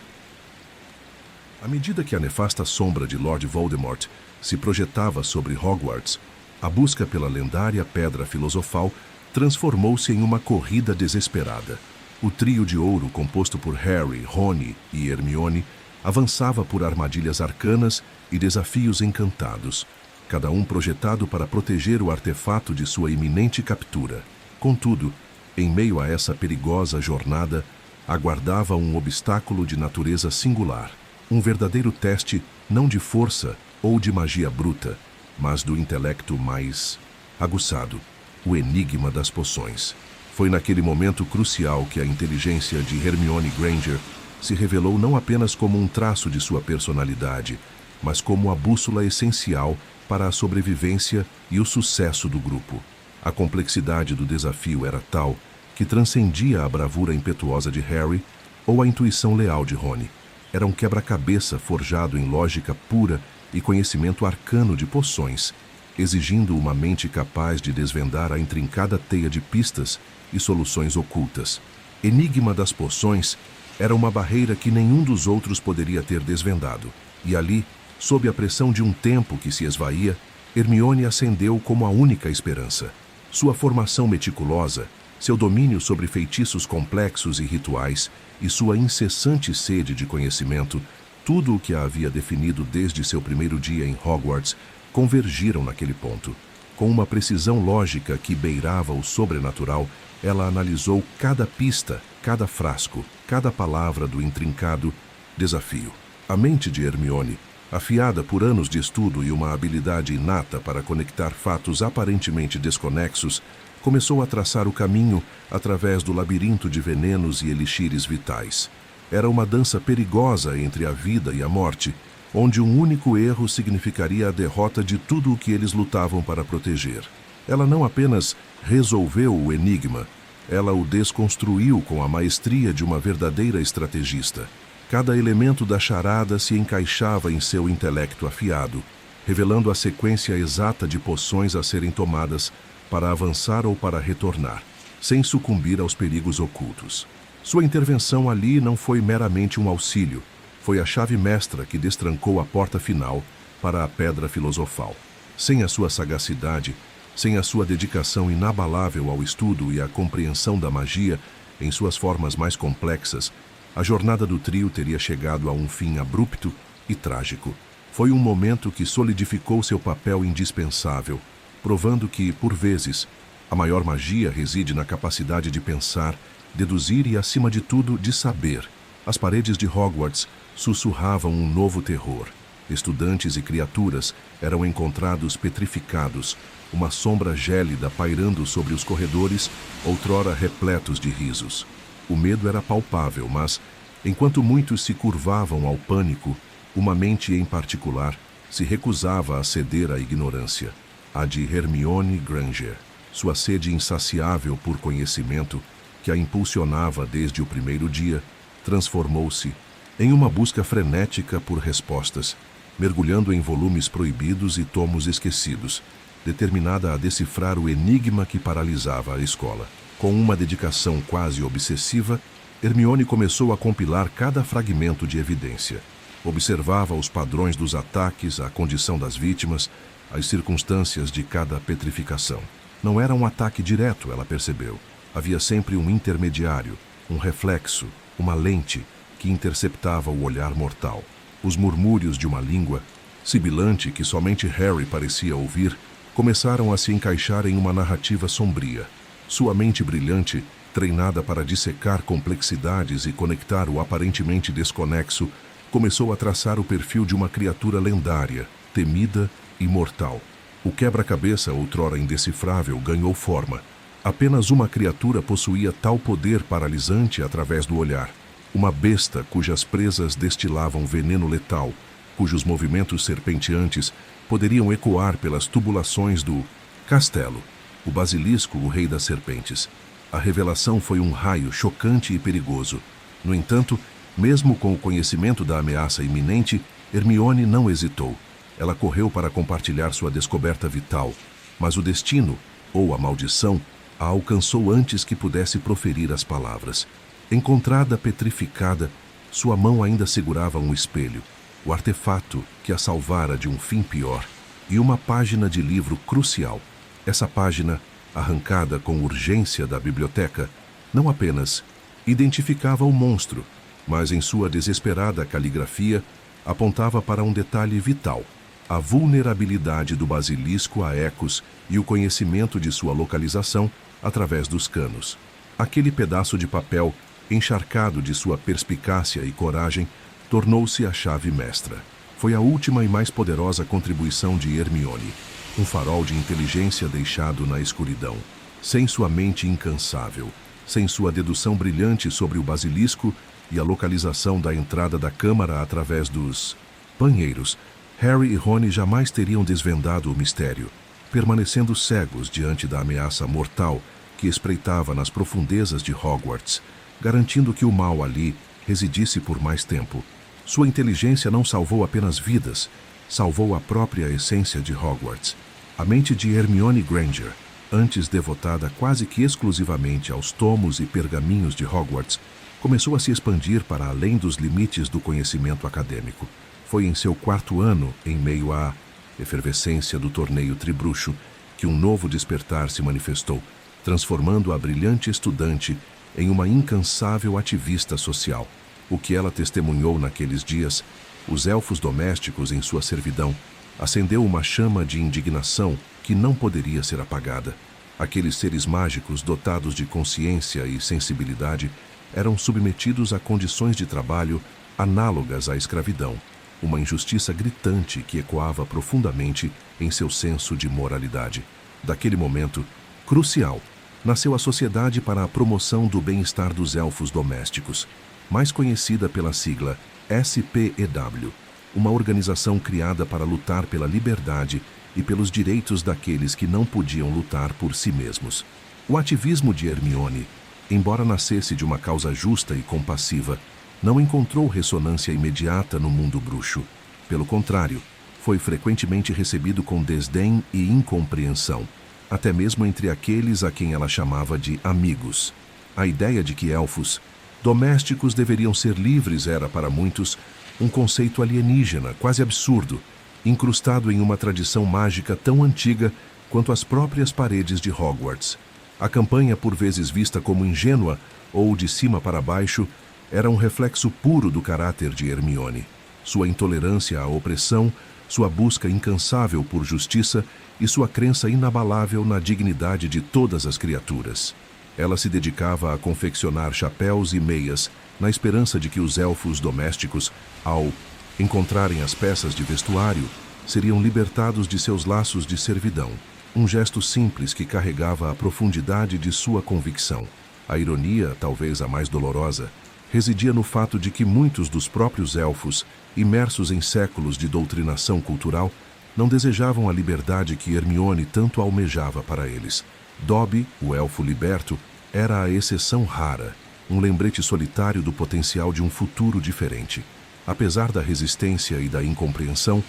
À medida que a nefasta sombra de Lord Voldemort se projetava sobre Hogwarts, a busca pela lendária Pedra Filosofal transformou-se em uma corrida desesperada. O trio de ouro, composto por Harry, Rony e Hermione, avançava por armadilhas arcanas e desafios encantados, cada um projetado para proteger o artefato de sua iminente captura. Contudo, em meio a essa perigosa jornada, aguardava um obstáculo de natureza singular, um verdadeiro teste não de força ou de magia bruta, mas do intelecto mais aguçado, o enigma das poções. Foi naquele momento crucial que a inteligência de Hermione Granger se revelou não apenas como um traço de sua personalidade, mas como a bússola essencial para a sobrevivência e o sucesso do grupo. A complexidade do desafio era tal que transcendia a bravura impetuosa de Harry ou a intuição leal de Rony. Era um quebra-cabeça forjado em lógica pura e conhecimento arcano de poções, exigindo uma mente capaz de desvendar a intrincada teia de pistas e soluções ocultas. Enigma das poções era uma barreira que nenhum dos outros poderia ter desvendado, e ali, sob a pressão de um tempo que se esvaía, Hermione ascendeu como a única esperança. Sua formação meticulosa, seu domínio sobre feitiços complexos e rituais e sua incessante sede de conhecimento, tudo o que a havia definido desde seu primeiro dia em Hogwarts, convergiram naquele ponto. Com uma precisão lógica que beirava o sobrenatural, ela analisou cada pista, cada frasco, cada palavra do intrincado desafio. A mente de Hermione, afiada por anos de estudo e uma habilidade inata para conectar fatos aparentemente desconexos, começou a traçar o caminho através do labirinto de venenos e elixires vitais. Era uma dança perigosa entre a vida e a morte, onde um único erro significaria a derrota de tudo o que eles lutavam para proteger. Ela não apenas resolveu o enigma, ela o desconstruiu com a maestria de uma verdadeira estrategista. Cada elemento da charada se encaixava em seu intelecto afiado, revelando a sequência exata de poções a serem tomadas para avançar ou para retornar, sem sucumbir aos perigos ocultos. Sua intervenção ali não foi meramente um auxílio, foi a chave mestra que destrancou a porta final para a Pedra Filosofal. Sem a sua sagacidade, sem a sua dedicação inabalável ao estudo e à compreensão da magia em suas formas mais complexas, a jornada do trio teria chegado a um fim abrupto e trágico. Foi um momento que solidificou seu papel indispensável, provando que, por vezes, a maior magia reside na capacidade de pensar, deduzir e, acima de tudo, de saber. As paredes de Hogwarts sussurravam um novo terror. Estudantes e criaturas eram encontrados petrificados, uma sombra gélida pairando sobre os corredores, outrora repletos de risos. O medo era palpável, mas, enquanto muitos se curvavam ao pânico, uma mente em particular se recusava a ceder à ignorância. A de Hermione Granger. Sua sede insaciável por conhecimento, que a impulsionava desde o primeiro dia, transformou-se em uma busca frenética por respostas, mergulhando em volumes proibidos e tomos esquecidos, determinada a decifrar o enigma que paralisava a escola. Com uma dedicação quase obsessiva, Hermione começou a compilar cada fragmento de evidência. Observava os padrões dos ataques, a condição das vítimas, as circunstâncias de cada petrificação. Não era um ataque direto, ela percebeu. Havia sempre um intermediário, um reflexo, uma lente que interceptava o olhar mortal. Os murmúrios de uma língua sibilante que somente Harry parecia ouvir começaram a se encaixar em uma narrativa sombria. Sua mente brilhante, treinada para dissecar complexidades e conectar o aparentemente desconexo, começou a traçar o perfil de uma criatura lendária, temida e mortal. O quebra-cabeça, outrora indecifrável, ganhou forma. Apenas uma criatura possuía tal poder paralisante através do olhar. Uma besta cujas presas destilavam veneno letal, cujos movimentos serpenteantes poderiam ecoar pelas tubulações do castelo. O basilisco, o rei das serpentes. A revelação foi um raio chocante e perigoso. No entanto, mesmo com o conhecimento da ameaça iminente, Hermione não hesitou. Ela correu para compartilhar sua descoberta vital, mas o destino, ou a maldição, a alcançou antes que pudesse proferir as palavras. Encontrada petrificada, sua mão ainda segurava um espelho, o artefato que a salvara de um fim pior, e uma página de livro crucial. Essa página, arrancada com urgência da biblioteca, não apenas identificava o monstro, mas em sua desesperada caligrafia apontava para um detalhe vital: a vulnerabilidade do basilisco a ecos e o conhecimento de sua localização através dos canos. Aquele pedaço de papel, encharcado de sua perspicácia e coragem, tornou-se a chave mestra. Foi a última e mais poderosa contribuição de Hermione, um farol de inteligência deixado na escuridão. Sem sua mente incansável, sem sua dedução brilhante sobre o basilisco e a localização da entrada da câmara através dos banheiros, Harry e Rony jamais teriam desvendado o mistério, permanecendo cegos diante da ameaça mortal que espreitava nas profundezas de Hogwarts, garantindo que o mal ali residisse por mais tempo. Sua inteligência não salvou apenas vidas, salvou a própria essência de Hogwarts. A mente de Hermione Granger, antes devotada quase que exclusivamente aos tomos e pergaminhos de Hogwarts, começou a se expandir para além dos limites do conhecimento acadêmico. Foi em seu 4º ano, em meio à efervescência do torneio tribruxo, que um novo despertar se manifestou, transformando a brilhante estudante em uma incansável ativista social. O que ela testemunhou naqueles dias, os elfos domésticos em sua servidão, acendeu uma chama de indignação que não poderia ser apagada. Aqueles seres mágicos dotados de consciência e sensibilidade eram submetidos a condições de trabalho análogas à escravidão, uma injustiça gritante que ecoava profundamente em seu senso de moralidade. Daquele momento crucial, nasceu a Sociedade para a Promoção do Bem-Estar dos Elfos Domésticos, mais conhecida pela sigla SPEW, uma organização criada para lutar pela liberdade e pelos direitos daqueles que não podiam lutar por si mesmos. O ativismo de Hermione, embora nascesse de uma causa justa e compassiva, não encontrou ressonância imediata no mundo bruxo. Pelo contrário, foi frequentemente recebido com desdém e incompreensão, até mesmo entre aqueles a quem ela chamava de amigos. A ideia de que elfos domésticos deveriam ser livres era, para muitos, um conceito alienígena, quase absurdo, incrustado em uma tradição mágica tão antiga quanto as próprias paredes de Hogwarts. A campanha, por vezes vista como ingênua ou de cima para baixo, era um reflexo puro do caráter de Hermione. Sua intolerância à opressão, sua busca incansável por justiça e sua crença inabalável na dignidade de todas as criaturas. Ela se dedicava a confeccionar chapéus e meias, na esperança de que os elfos domésticos, ao encontrarem as peças de vestuário, seriam libertados de seus laços de servidão. Um gesto simples que carregava a profundidade de sua convicção. A ironia, talvez a mais dolorosa, residia no fato de que muitos dos próprios elfos, imersos em séculos de doutrinação cultural, não desejavam a liberdade que Hermione tanto almejava para eles. Dobby, o elfo liberto, era a exceção rara, um lembrete solitário do potencial de um futuro diferente. Apesar da resistência e da incompreensão,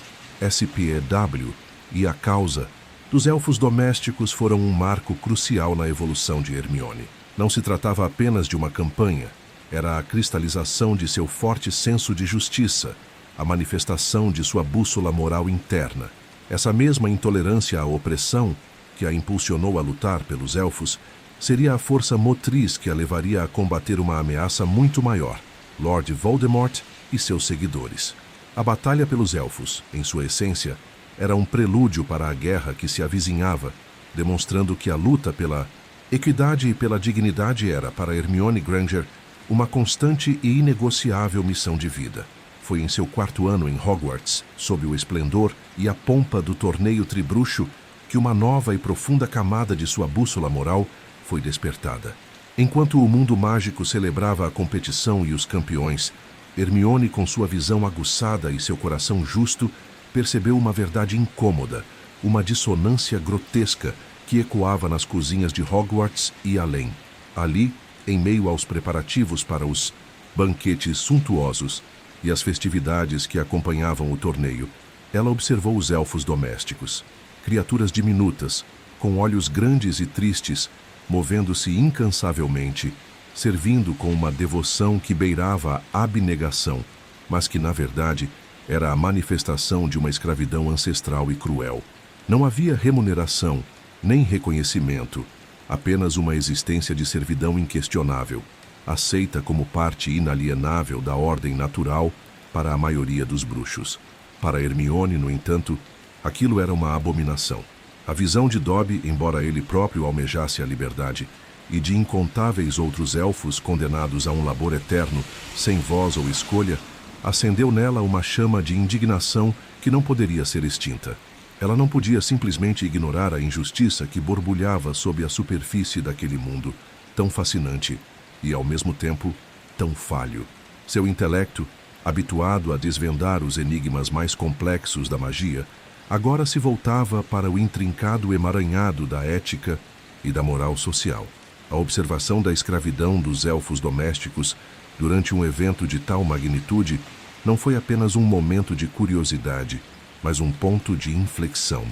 SPEW e a causa dos elfos domésticos foram um marco crucial na evolução de Hermione. Não se tratava apenas de uma campanha, era a cristalização de seu forte senso de justiça, a manifestação de sua bússola moral interna. Essa mesma intolerância à opressão, que a impulsionou a lutar pelos elfos, seria a força motriz que a levaria a combater uma ameaça muito maior, Lord Voldemort e seus seguidores. A batalha pelos elfos, em sua essência, era um prelúdio para a guerra que se avizinhava, demonstrando que a luta pela equidade e pela dignidade era, para Hermione Granger, uma constante e inegociável missão de vida. Foi em seu 4º ano em Hogwarts, sob o esplendor e a pompa do torneio tribruxo, que uma nova e profunda camada de sua bússola moral foi despertada. Enquanto o mundo mágico celebrava a competição e os campeões, Hermione, com sua visão aguçada e seu coração justo, percebeu uma verdade incômoda, uma dissonância grotesca que ecoava nas cozinhas de Hogwarts e além. Ali, em meio aos preparativos para os banquetes suntuosos e as festividades que acompanhavam o torneio, ela observou os elfos domésticos, criaturas diminutas, com olhos grandes e tristes, movendo-se incansavelmente, servindo com uma devoção que beirava a abnegação, mas que, na verdade, era a manifestação de uma escravidão ancestral e cruel. Não havia remuneração, nem reconhecimento, apenas uma existência de servidão inquestionável, aceita como parte inalienável da ordem natural para a maioria dos bruxos. Para Hermione, no entanto, aquilo era uma abominação. A visão de Dobby, embora ele próprio almejasse a liberdade, e de incontáveis outros elfos condenados a um labor eterno, sem voz ou escolha, acendeu nela uma chama de indignação que não poderia ser extinta. Ela não podia simplesmente ignorar a injustiça que borbulhava sob a superfície daquele mundo, tão fascinante e, ao mesmo tempo, tão falho. Seu intelecto, habituado a desvendar os enigmas mais complexos da magia, agora se voltava para o intrincado emaranhado da ética e da moral social. A observação da escravidão dos elfos domésticos durante um evento de tal magnitude não foi apenas um momento de curiosidade, mas um ponto de inflexão.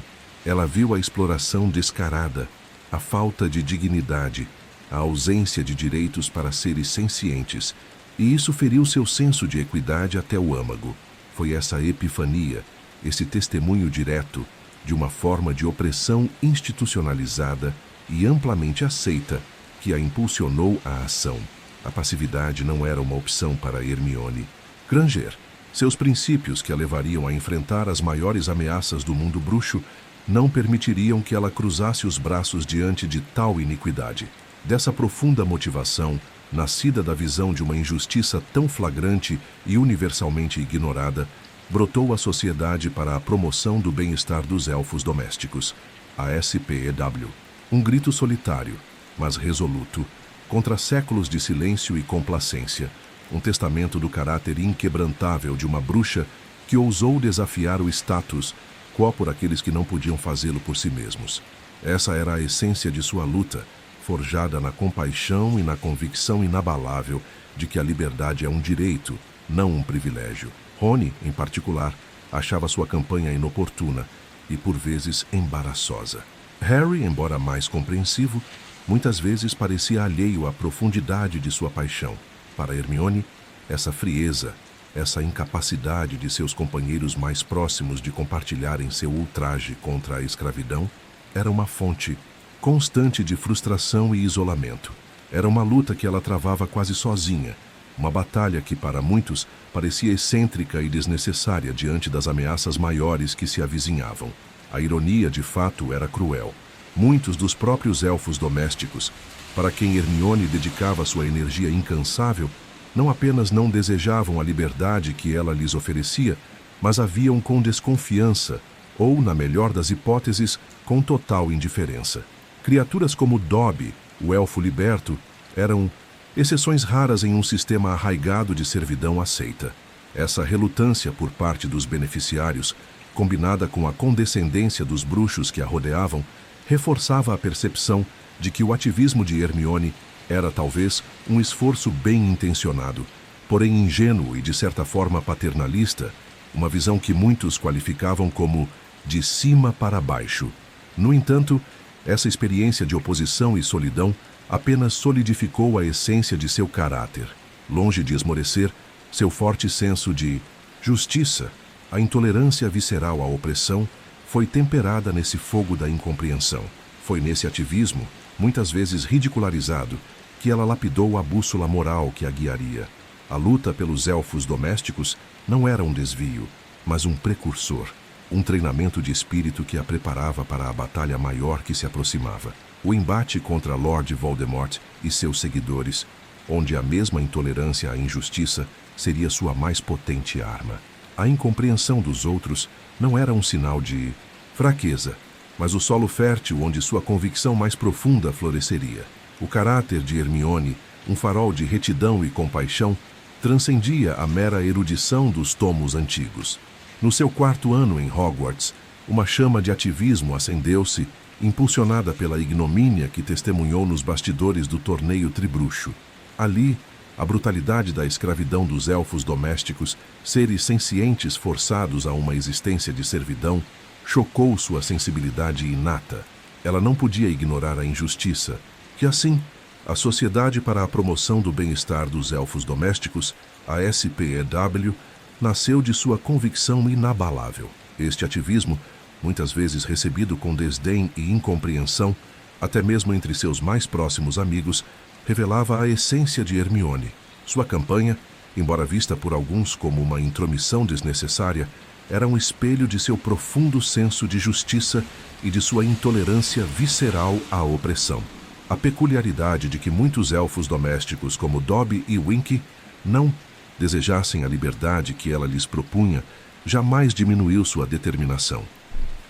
Ela viu a exploração descarada, a falta de dignidade, a ausência de direitos para seres sencientes, e isso feriu seu senso de equidade até o âmago. Foi essa epifania, esse testemunho direto de uma forma de opressão institucionalizada e amplamente aceita que a impulsionou à ação. A passividade não era uma opção para Hermione Granger. Seus princípios, que a levariam a enfrentar as maiores ameaças do mundo bruxo, não permitiriam que ela cruzasse os braços diante de tal iniquidade. Dessa profunda motivação, nascida da visão de uma injustiça tão flagrante e universalmente ignorada, brotou a Sociedade para a Promoção do Bem-Estar dos Elfos Domésticos, a SPEW. Um grito solitário, mas resoluto, contra séculos de silêncio e complacência, um testamento do caráter inquebrantável de uma bruxa que ousou desafiar o status quo por aqueles que não podiam fazê-lo por si mesmos. Essa era a essência de sua luta, forjada na compaixão e na convicção inabalável de que a liberdade é um direito, não um privilégio. Rony, em particular, achava sua campanha inoportuna e, por vezes, embaraçosa. Harry, embora mais compreensivo, muitas vezes parecia alheio à profundidade de sua paixão. Para Hermione, essa frieza, essa incapacidade de seus companheiros mais próximos de compartilharem seu ultraje contra a escravidão, era uma fonte constante de frustração e isolamento. Era uma luta que ela travava quase sozinha, uma batalha que, para muitos, parecia excêntrica e desnecessária diante das ameaças maiores que se avizinhavam. A ironia, de fato, era cruel. Muitos dos próprios elfos domésticos, para quem Hermione dedicava sua energia incansável, não apenas não desejavam a liberdade que ela lhes oferecia, mas a viam com desconfiança, ou, na melhor das hipóteses, com total indiferença. Criaturas como Dobby, o elfo liberto, eram exceções raras em um sistema arraigado de servidão aceita. Essa relutância por parte dos beneficiários, combinada com a condescendência dos bruxos que a rodeavam, reforçava a percepção de que o ativismo de Hermione era talvez um esforço bem intencionado, porém ingênuo e de certa forma paternalista, uma visão que muitos qualificavam como de cima para baixo. No entanto, essa experiência de oposição e solidão apenas solidificou a essência de seu caráter. Longe de esmorecer, seu forte senso de justiça, a intolerância visceral à opressão, foi temperada nesse fogo da incompreensão. Foi nesse ativismo, muitas vezes ridicularizado, que ela lapidou a bússola moral que a guiaria. A luta pelos elfos domésticos não era um desvio, mas um precursor, um treinamento de espírito que a preparava para a batalha maior que se aproximava. O embate contra Lord Voldemort e seus seguidores, onde a mesma intolerância à injustiça seria sua mais potente arma. A incompreensão dos outros não era um sinal de fraqueza, mas o solo fértil onde sua convicção mais profunda floresceria. O caráter de Hermione, um farol de retidão e compaixão, transcendia a mera erudição dos tomos antigos. No seu 4º ano em Hogwarts, uma chama de ativismo acendeu-se, impulsionada pela ignomínia que testemunhou nos bastidores do torneio tribruxo. Ali, a brutalidade da escravidão dos elfos domésticos, seres sencientes forçados a uma existência de servidão, chocou sua sensibilidade inata. Ela não podia ignorar a injustiça, que assim A Sociedade para a Promoção do Bem-Estar dos Elfos Domésticos, a SPEW, nasceu de sua convicção inabalável. Este ativismo, muitas vezes recebido com desdém e incompreensão, até mesmo entre seus mais próximos amigos, revelava a essência de Hermione. Sua campanha, embora vista por alguns como uma intromissão desnecessária, era um espelho de seu profundo senso de justiça e de sua intolerância visceral à opressão. A peculiaridade de que muitos elfos domésticos como Dobby e Winky não desejassem a liberdade que ela lhes propunha jamais diminuiu sua determinação.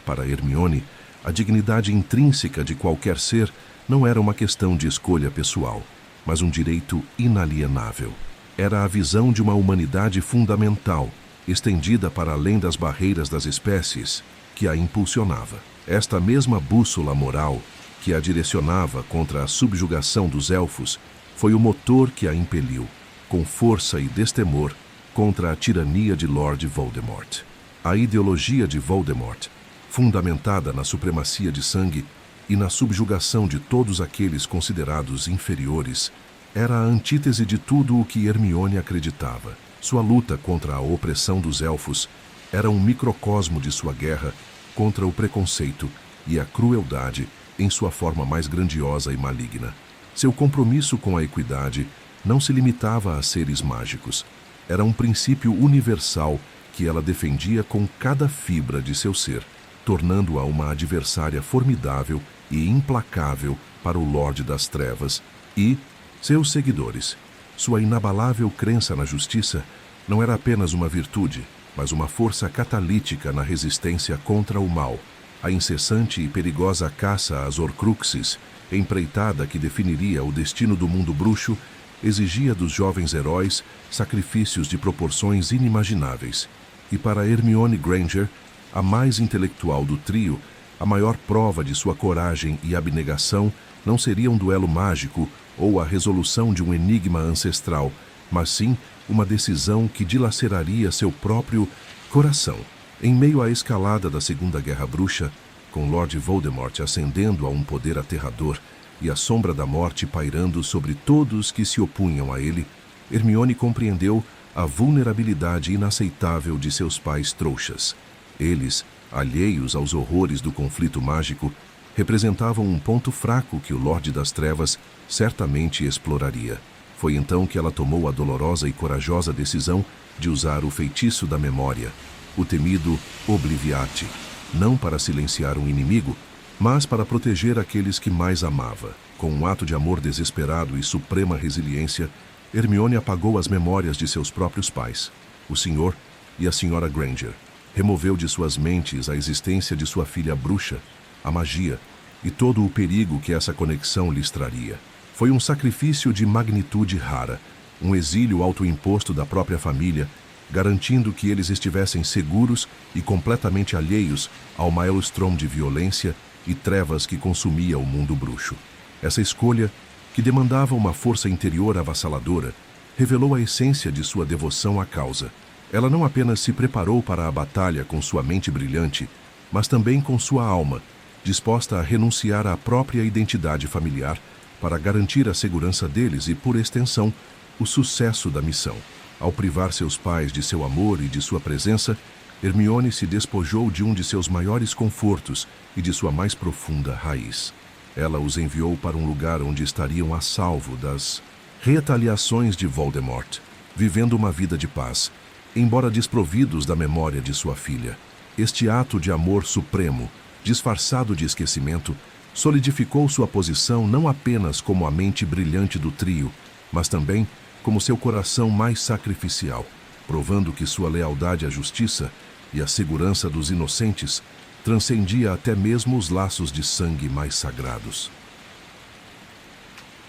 Para Hermione, a dignidade intrínseca de qualquer ser não era uma questão de escolha pessoal, mas um direito inalienável. Era a visão de uma humanidade fundamental, estendida para além das barreiras das espécies, que a impulsionava. Esta mesma bússola moral que a direcionava contra a subjugação dos elfos foi o motor que a impeliu, com força e destemor, contra a tirania de Lord Voldemort. A ideologia de Voldemort, fundamentada na supremacia de sangue e na subjugação de todos aqueles considerados inferiores, era a antítese de tudo o que Hermione acreditava. Sua luta contra a opressão dos elfos era um microcosmo de sua guerra contra o preconceito e a crueldade em sua forma mais grandiosa e maligna. Seu compromisso com a equidade não se limitava a seres mágicos. Era um princípio universal que ela defendia com cada fibra de seu ser, tornando-a uma adversária formidável e implacável para o Lorde das Trevas e seus seguidores. Sua inabalável crença na justiça não era apenas uma virtude, mas uma força catalítica na resistência contra o mal. A incessante e perigosa caça às Horcruxes, empreitada que definiria o destino do mundo bruxo, exigia dos jovens heróis sacrifícios de proporções inimagináveis. E para Hermione Granger, a mais intelectual do trio, a maior prova de sua coragem e abnegação não seria um duelo mágico ou a resolução de um enigma ancestral, mas sim uma decisão que dilaceraria seu próprio coração. Em meio à escalada da Segunda Guerra Bruxa, com Lord Voldemort ascendendo a um poder aterrador e a sombra da morte pairando sobre todos que se opunham a ele, Hermione compreendeu a vulnerabilidade inaceitável de seus pais trouxas. Eles, alheios aos horrores do conflito mágico, representavam um ponto fraco que o Lorde das Trevas certamente exploraria. Foi então que ela tomou a dolorosa e corajosa decisão de usar o feitiço da memória, o temido Obliviate, não para silenciar um inimigo, mas para proteger aqueles que mais amava. Com um ato de amor desesperado e suprema resiliência, Hermione apagou as memórias de seus próprios pais, o Sr. e a Sra. Granger. Removeu de suas mentes a existência de sua filha bruxa, a magia e todo o perigo que essa conexão lhes traria. Foi um sacrifício de magnitude rara, um exílio autoimposto da própria família, garantindo que eles estivessem seguros e completamente alheios ao maelstrom de violência e trevas que consumia o mundo bruxo. Essa escolha, que demandava uma força interior avassaladora, revelou a essência de sua devoção à causa. Ela não apenas se preparou para a batalha com sua mente brilhante, mas também com sua alma, disposta a renunciar à própria identidade familiar para garantir a segurança deles e, por extensão, o sucesso da missão. Ao privar seus pais de seu amor e de sua presença, Hermione se despojou de um de seus maiores confortos e de sua mais profunda raiz. Ela os enviou para um lugar onde estariam a salvo das retaliações de Voldemort, vivendo uma vida de paz, embora desprovidos da memória de sua filha. Este ato de amor supremo, disfarçado de esquecimento, solidificou sua posição não apenas como a mente brilhante do trio, mas também como seu coração mais sacrificial, provando que sua lealdade à justiça e à segurança dos inocentes transcendia até mesmo os laços de sangue mais sagrados.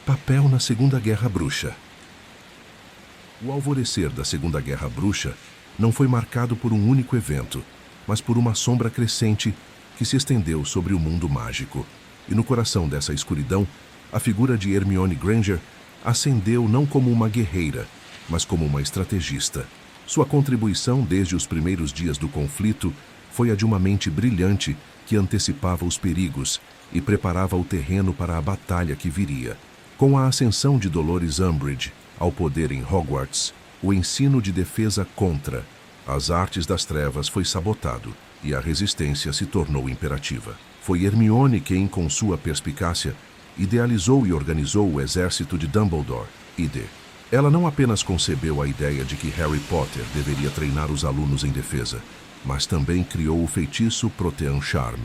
Papel na Segunda Guerra Bruxa. O alvorecer da Segunda Guerra Bruxa não foi marcado por um único evento, mas por uma sombra crescente que se estendeu sobre o mundo mágico. E no coração dessa escuridão, a figura de Hermione Granger ascendeu não como uma guerreira, mas como uma estrategista. Sua contribuição desde os primeiros dias do conflito foi a de uma mente brilhante que antecipava os perigos e preparava o terreno para a batalha que viria. Com a ascensão de Dolores Umbridge ao poder em Hogwarts, o ensino de defesa contra as artes das trevas foi sabotado e a resistência se tornou imperativa. Foi Hermione quem, com sua perspicácia, idealizou e organizou o exército de Dumbledore, ID. Ela não apenas concebeu a ideia de que Harry Potter deveria treinar os alunos em defesa, mas também criou o feitiço Protean Charm,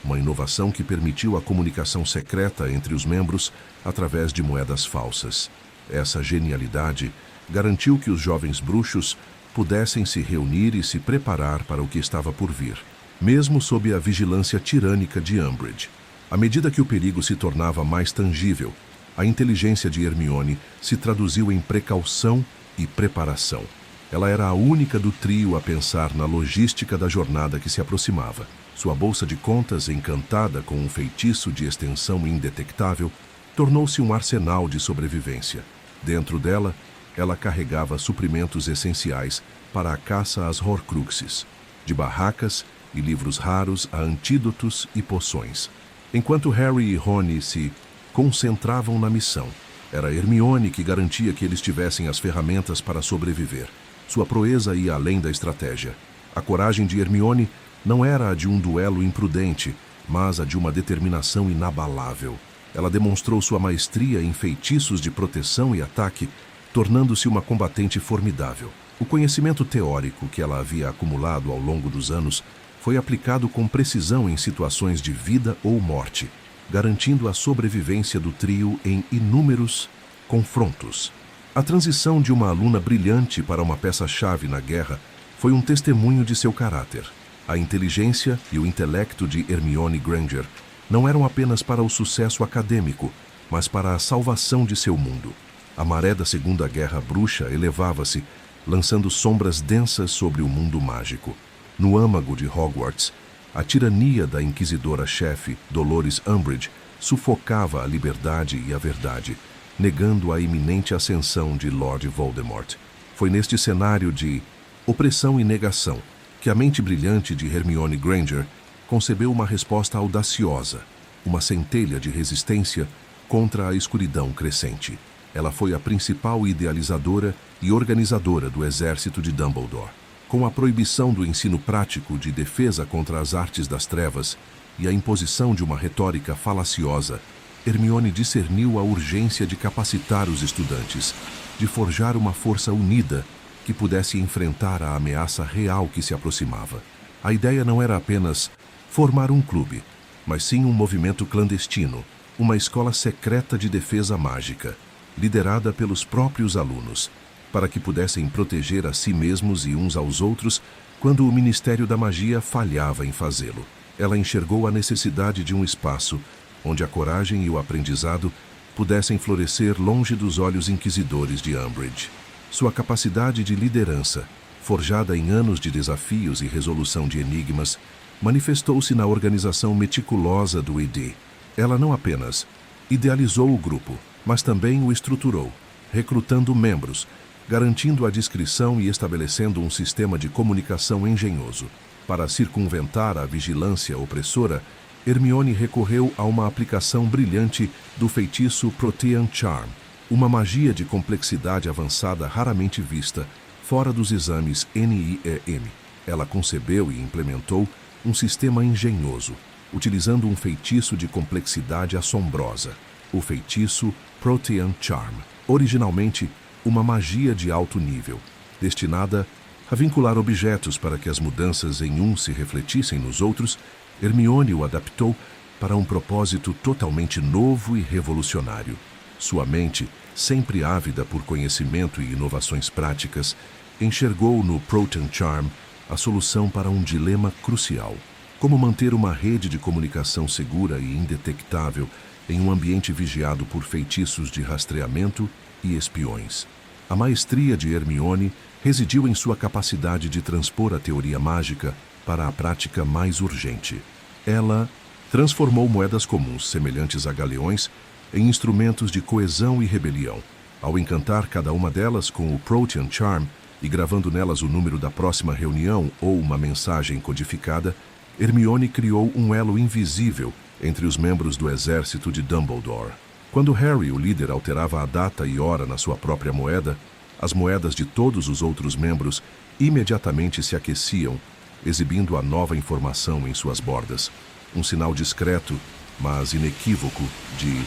uma inovação que permitiu a comunicação secreta entre os membros através de moedas falsas. Essa genialidade garantiu que os jovens bruxos pudessem se reunir e se preparar para o que estava por vir, mesmo sob a vigilância tirânica de Umbridge. À medida que o perigo se tornava mais tangível, a inteligência de Hermione se traduziu em precaução e preparação. Ela era a única do trio a pensar na logística da jornada que se aproximava. Sua bolsa de contas, encantada com um feitiço de extensão indetectável, tornou-se um arsenal de sobrevivência. Dentro dela, ela carregava suprimentos essenciais para a caça às Horcruxes, de barracas e livros raros a antídotos e poções. Enquanto Harry e Rony se concentravam na missão, era Hermione que garantia que eles tivessem as ferramentas para sobreviver. Sua proeza ia além da estratégia. A coragem de Hermione não era a de um duelo imprudente, mas a de uma determinação inabalável. Ela demonstrou sua maestria em feitiços de proteção e ataque, tornando-se uma combatente formidável. O conhecimento teórico que ela havia acumulado ao longo dos anos foi aplicado com precisão em situações de vida ou morte, garantindo a sobrevivência do trio em inúmeros confrontos. A transição de uma aluna brilhante para uma peça-chave na guerra foi um testemunho de seu caráter. A inteligência e o intelecto de Hermione Granger não eram apenas para o sucesso acadêmico, mas para a salvação de seu mundo. A maré da Segunda Guerra Bruxa elevava-se, lançando sombras densas sobre o mundo mágico. No âmago de Hogwarts, a tirania da inquisidora-chefe, Dolores Umbridge, sufocava a liberdade e a verdade, negando a iminente ascensão de Lord Voldemort. Foi neste cenário de opressão e negação que a mente brilhante de Hermione Granger concebeu uma resposta audaciosa, uma centelha de resistência contra a escuridão crescente. Ela foi a principal idealizadora e organizadora do exército de Dumbledore. Com a proibição do ensino prático de defesa contra as artes das trevas e a imposição de uma retórica falaciosa, Hermione discerniu a urgência de capacitar os estudantes, de forjar uma força unida que pudesse enfrentar a ameaça real que se aproximava. A ideia não era apenas formar um clube, mas sim um movimento clandestino, uma escola secreta de defesa mágica, liderada pelos próprios alunos, para que pudessem proteger a si mesmos e uns aos outros quando o Ministério da Magia falhava em fazê-lo. Ela enxergou a necessidade de um espaço onde a coragem e o aprendizado pudessem florescer longe dos olhos inquisidores de Umbridge. Sua capacidade de liderança, forjada em anos de desafios e resolução de enigmas, manifestou-se na organização meticulosa do ID. Ela não apenas idealizou o grupo, mas também o estruturou, recrutando membros, garantindo a discrição e estabelecendo um sistema de comunicação engenhoso. Para circunventar a vigilância opressora, Hermione recorreu a uma aplicação brilhante do feitiço Protean Charm, uma magia de complexidade avançada raramente vista fora dos exames NIEM. Ela concebeu e implementou um sistema engenhoso, utilizando um feitiço de complexidade assombrosa, o feitiço Protean Charm, originalmente uma magia de alto nível, destinada a vincular objetos para que as mudanças em um se refletissem nos outros. Hermione o adaptou para um propósito totalmente novo e revolucionário. Sua mente, sempre ávida por conhecimento e inovações práticas, enxergou no Protean Charm a solução para um dilema crucial: como manter uma rede de comunicação segura e indetectável em um ambiente vigiado por feitiços de rastreamento e espiões. A maestria de Hermione residiu em sua capacidade de transpor a teoria mágica para a prática mais urgente. Ela transformou moedas comuns semelhantes a galeões em instrumentos de coesão e rebelião. Ao encantar cada uma delas com o Protean Charm e gravando nelas o número da próxima reunião ou uma mensagem codificada, Hermione criou um elo invisível entre os membros do exército de Dumbledore. Quando Harry, o líder, alterava a data e hora na sua própria moeda, as moedas de todos os outros membros imediatamente se aqueciam, exibindo a nova informação em suas bordas. Um sinal discreto, mas inequívoco, de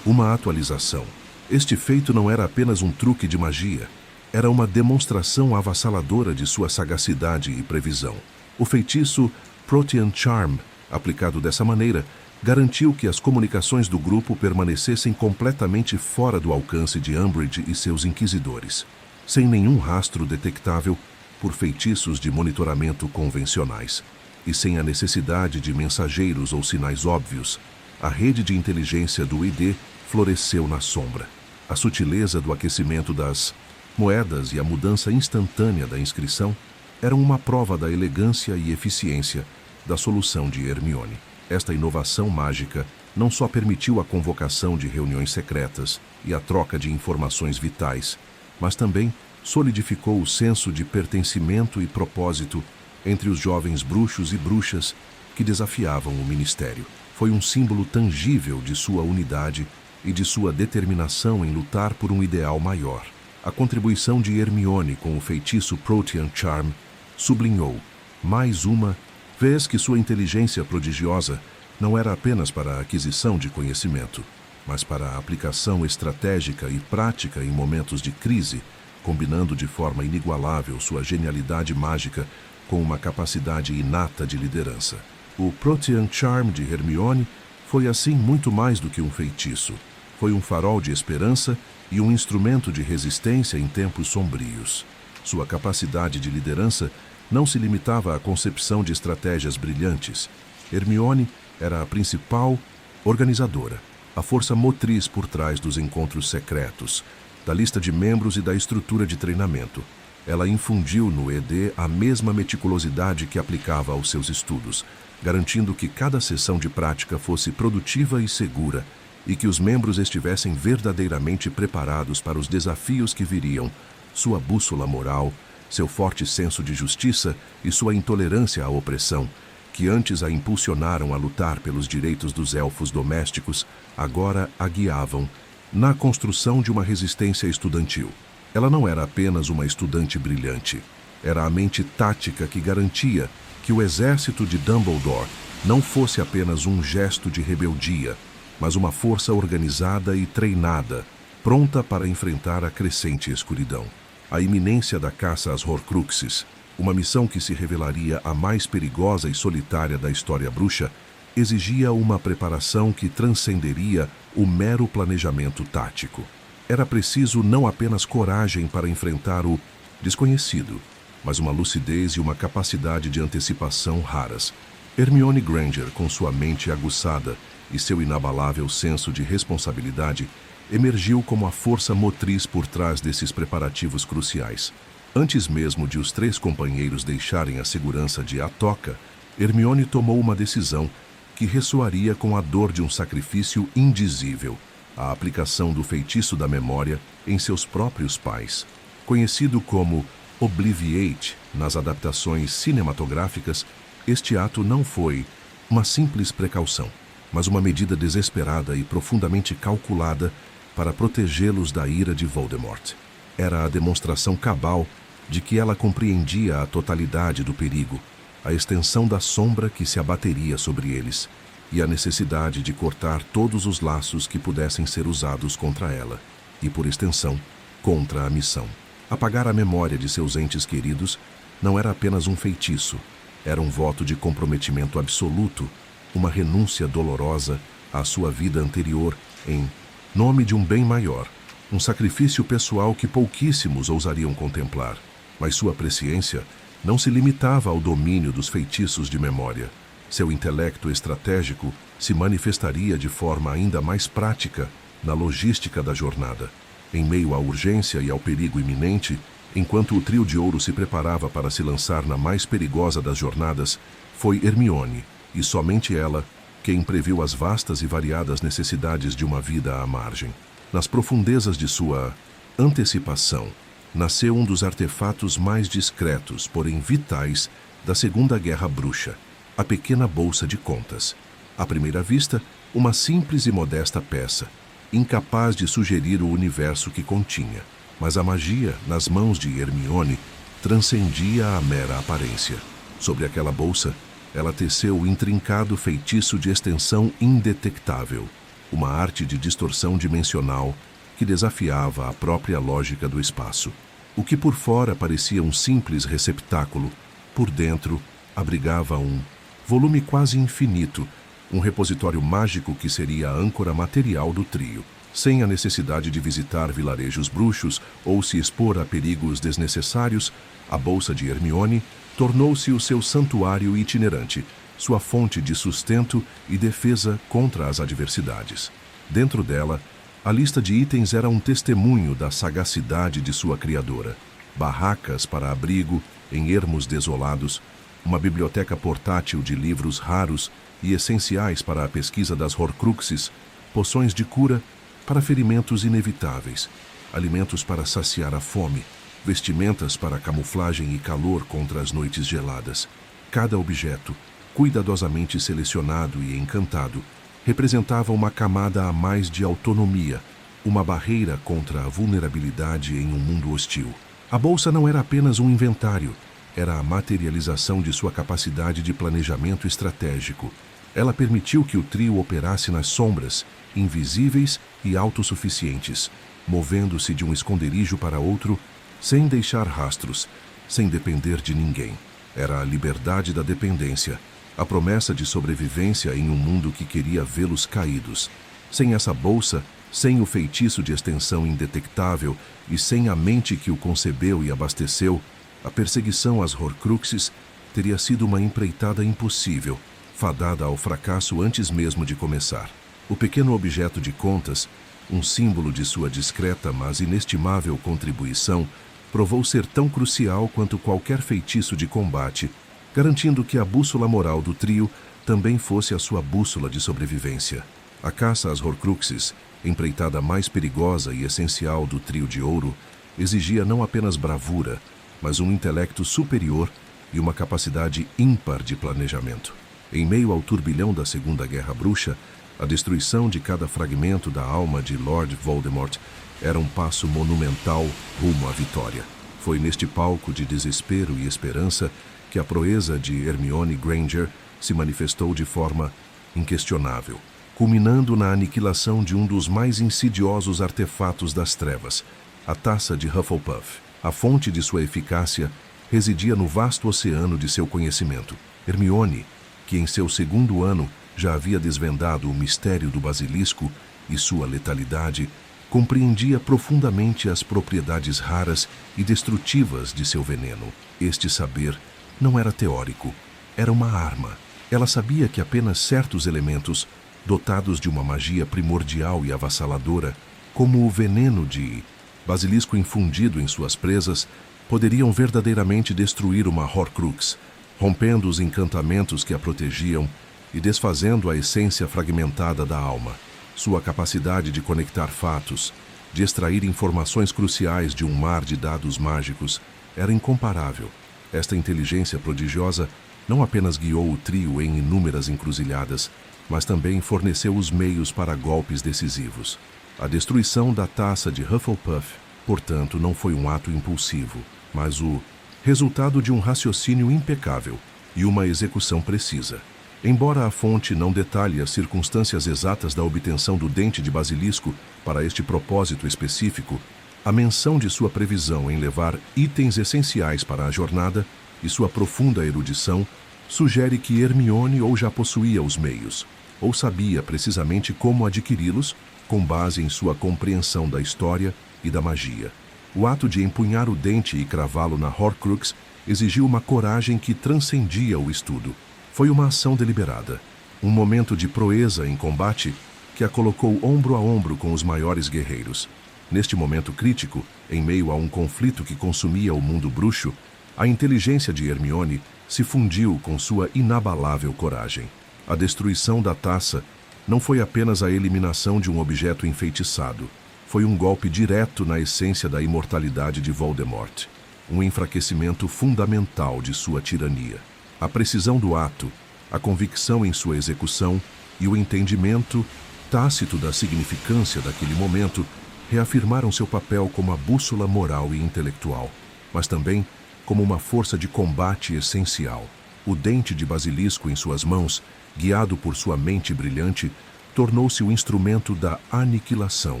uma atualização. Este feito não era apenas um truque de magia. Era uma demonstração avassaladora de sua sagacidade e previsão. O feitiço Protean Charm, aplicado dessa maneira, garantiu que as comunicações do grupo permanecessem completamente fora do alcance de Umbridge e seus inquisidores, sem nenhum rastro detectável por feitiços de monitoramento convencionais, e sem a necessidade de mensageiros ou sinais óbvios. A rede de inteligência do ID floresceu na sombra. A sutileza do aquecimento das moedas e a mudança instantânea da inscrição eram uma prova da elegância e eficiência da solução de Hermione. Esta inovação mágica não só permitiu a convocação de reuniões secretas e a troca de informações vitais, mas também solidificou o senso de pertencimento e propósito entre os jovens bruxos e bruxas que desafiavam o ministério. Foi um símbolo tangível de sua unidade e de sua determinação em lutar por um ideal maior. A contribuição de Hermione com o feitiço Protean Charm sublinhou, mais uma vez, que sua inteligência prodigiosa não era apenas para a aquisição de conhecimento, mas para a aplicação estratégica e prática em momentos de crise, combinando de forma inigualável sua genialidade mágica com uma capacidade inata de liderança. O Protean Charm de Hermione foi assim muito mais do que um feitiço. Foi um farol de esperança e um instrumento de resistência em tempos sombrios. Sua capacidade de liderança não se limitava à concepção de estratégias brilhantes. Hermione era a principal organizadora, a força motriz por trás dos encontros secretos, da lista de membros e da estrutura de treinamento. Ela infundiu no ED a mesma meticulosidade que aplicava aos seus estudos, garantindo que cada sessão de prática fosse produtiva e segura e que os membros estivessem verdadeiramente preparados para os desafios que viriam. Sua bússola moral, seu forte senso de justiça e sua intolerância à opressão, que antes a impulsionaram a lutar pelos direitos dos elfos domésticos, agora a guiavam na construção de uma resistência estudantil. Ela não era apenas uma estudante brilhante. Era a mente tática que garantia que o exército de Dumbledore não fosse apenas um gesto de rebeldia, mas uma força organizada e treinada, pronta para enfrentar a crescente escuridão. A iminência da caça às Horcruxes, uma missão que se revelaria a mais perigosa e solitária da história bruxa, exigia uma preparação que transcenderia o mero planejamento tático. Era preciso não apenas coragem para enfrentar o desconhecido, mas uma lucidez e uma capacidade de antecipação raras. Hermione Granger, com sua mente aguçada e seu inabalável senso de responsabilidade, emergiu como a força motriz por trás desses preparativos cruciais. Antes mesmo de os 3 companheiros deixarem a segurança de Atoca, Hermione tomou uma decisão que ressoaria com a dor de um sacrifício indizível: a aplicação do feitiço da memória em seus próprios pais. Conhecido como Obliviate nas adaptações cinematográficas, este ato não foi uma simples precaução, mas uma medida desesperada e profundamente calculada para protegê-los da ira de Voldemort. Era a demonstração cabal de que ela compreendia a totalidade do perigo, a extensão da sombra que se abateria sobre eles e a necessidade de cortar todos os laços que pudessem ser usados contra ela e, por extensão, contra a missão. Apagar a memória de seus entes queridos não era apenas um feitiço, era um voto de comprometimento absoluto, uma renúncia dolorosa à sua vida anterior em nome de um bem maior, um sacrifício pessoal que pouquíssimos ousariam contemplar. Mas sua presciência não se limitava ao domínio dos feitiços de memória. Seu intelecto estratégico se manifestaria de forma ainda mais prática na logística da jornada. Em meio à urgência e ao perigo iminente, enquanto o trio de ouro se preparava para se lançar na mais perigosa das jornadas, foi Hermione, e somente ela, quem previu as vastas e variadas necessidades de uma vida à margem. Nas profundezas de sua antecipação, nasceu um dos artefatos mais discretos, porém vitais, da Segunda Guerra Bruxa, a pequena bolsa de contas. À primeira vista, uma simples e modesta peça, incapaz de sugerir o universo que continha. Mas a magia, nas mãos de Hermione, transcendia a mera aparência. Sobre aquela bolsa, ela teceu o intrincado feitiço de extensão indetectável, uma arte de distorção dimensional que desafiava a própria lógica do espaço. O que por fora parecia um simples receptáculo, por dentro abrigava um volume quase infinito, um repositório mágico que seria a âncora material do trio. Sem a necessidade de visitar vilarejos bruxos ou se expor a perigos desnecessários, a bolsa de Hermione tornou-se o seu santuário itinerante, sua fonte de sustento e defesa contra as adversidades. Dentro dela, a lista de itens era um testemunho da sagacidade de sua criadora. Barracas para abrigo em ermos desolados, uma biblioteca portátil de livros raros e essenciais para a pesquisa das Horcruxes, poções de cura para ferimentos inevitáveis, alimentos para saciar a fome, vestimentas para camuflagem e calor contra as noites geladas. Cada objeto, cuidadosamente selecionado e encantado, representava uma camada a mais de autonomia, uma barreira contra a vulnerabilidade em um mundo hostil. A bolsa não era apenas um inventário, era a materialização de sua capacidade de planejamento estratégico. Ela permitiu que o trio operasse nas sombras, invisíveis e autossuficientes, movendo-se de um esconderijo para outro, sem deixar rastros, sem depender de ninguém. Era a liberdade da dependência, a promessa de sobrevivência em um mundo que queria vê-los caídos. Sem essa bolsa, sem o feitiço de extensão indetectável e sem a mente que o concebeu e abasteceu, a perseguição às Horcruxes teria sido uma empreitada impossível, fadada ao fracasso antes mesmo de começar. O pequeno objeto de contas, um símbolo de sua discreta mas inestimável contribuição, provou ser tão crucial quanto qualquer feitiço de combate, garantindo que a bússola moral do trio também fosse a sua bússola de sobrevivência. A caça às Horcruxes, empreitada mais perigosa e essencial do trio de ouro, exigia não apenas bravura, mas um intelecto superior e uma capacidade ímpar de planejamento. Em meio ao turbilhão da Segunda Guerra Bruxa, a destruição de cada fragmento da alma de Lord Voldemort era um passo monumental rumo à vitória. Foi neste palco de desespero e esperança que a proeza de Hermione Granger se manifestou de forma inquestionável, culminando na aniquilação de um dos mais insidiosos artefatos das trevas, a taça de Hufflepuff. A fonte de sua eficácia residia no vasto oceano de seu conhecimento. Hermione, que em seu segundo ano já havia desvendado o mistério do basilisco e sua letalidade, compreendia profundamente as propriedades raras e destrutivas de seu veneno. Este saber não era teórico, era uma arma. Ela sabia que apenas certos elementos, dotados de uma magia primordial e avassaladora, como o veneno de basilisco infundido em suas presas, poderiam verdadeiramente destruir uma Horcrux, rompendo os encantamentos que a protegiam e desfazendo a essência fragmentada da alma. Sua capacidade de conectar fatos, de extrair informações cruciais de um mar de dados mágicos, era incomparável. Esta inteligência prodigiosa não apenas guiou o trio em inúmeras encruzilhadas, mas também forneceu os meios para golpes decisivos. A destruição da taça de Hufflepuff, portanto, não foi um ato impulsivo, mas o resultado de um raciocínio impecável e uma execução precisa. Embora a fonte não detalhe as circunstâncias exatas da obtenção do dente de basilisco para este propósito específico, a menção de sua previsão em levar itens essenciais para a jornada e sua profunda erudição sugere que Hermione ou já possuía os meios, ou sabia precisamente como adquiri-los, com base em sua compreensão da história e da magia. O ato de empunhar o dente e cravá-lo na Horcrux exigiu uma coragem que transcendia o estudo. Foi uma ação deliberada, um momento de proeza em combate que a colocou ombro a ombro com os maiores guerreiros. Neste momento crítico, em meio a um conflito que consumia o mundo bruxo, a inteligência de Hermione se fundiu com sua inabalável coragem. A destruição da taça não foi apenas a eliminação de um objeto enfeitiçado, foi um golpe direto na essência da imortalidade de Voldemort, um enfraquecimento fundamental de sua tirania. A precisão do ato, a convicção em sua execução e o entendimento tácito da significância daquele momento, reafirmaram seu papel como a bússola moral e intelectual, mas também como uma força de combate essencial. O dente de basilisco em suas mãos, guiado por sua mente brilhante, tornou-se o instrumento da aniquilação,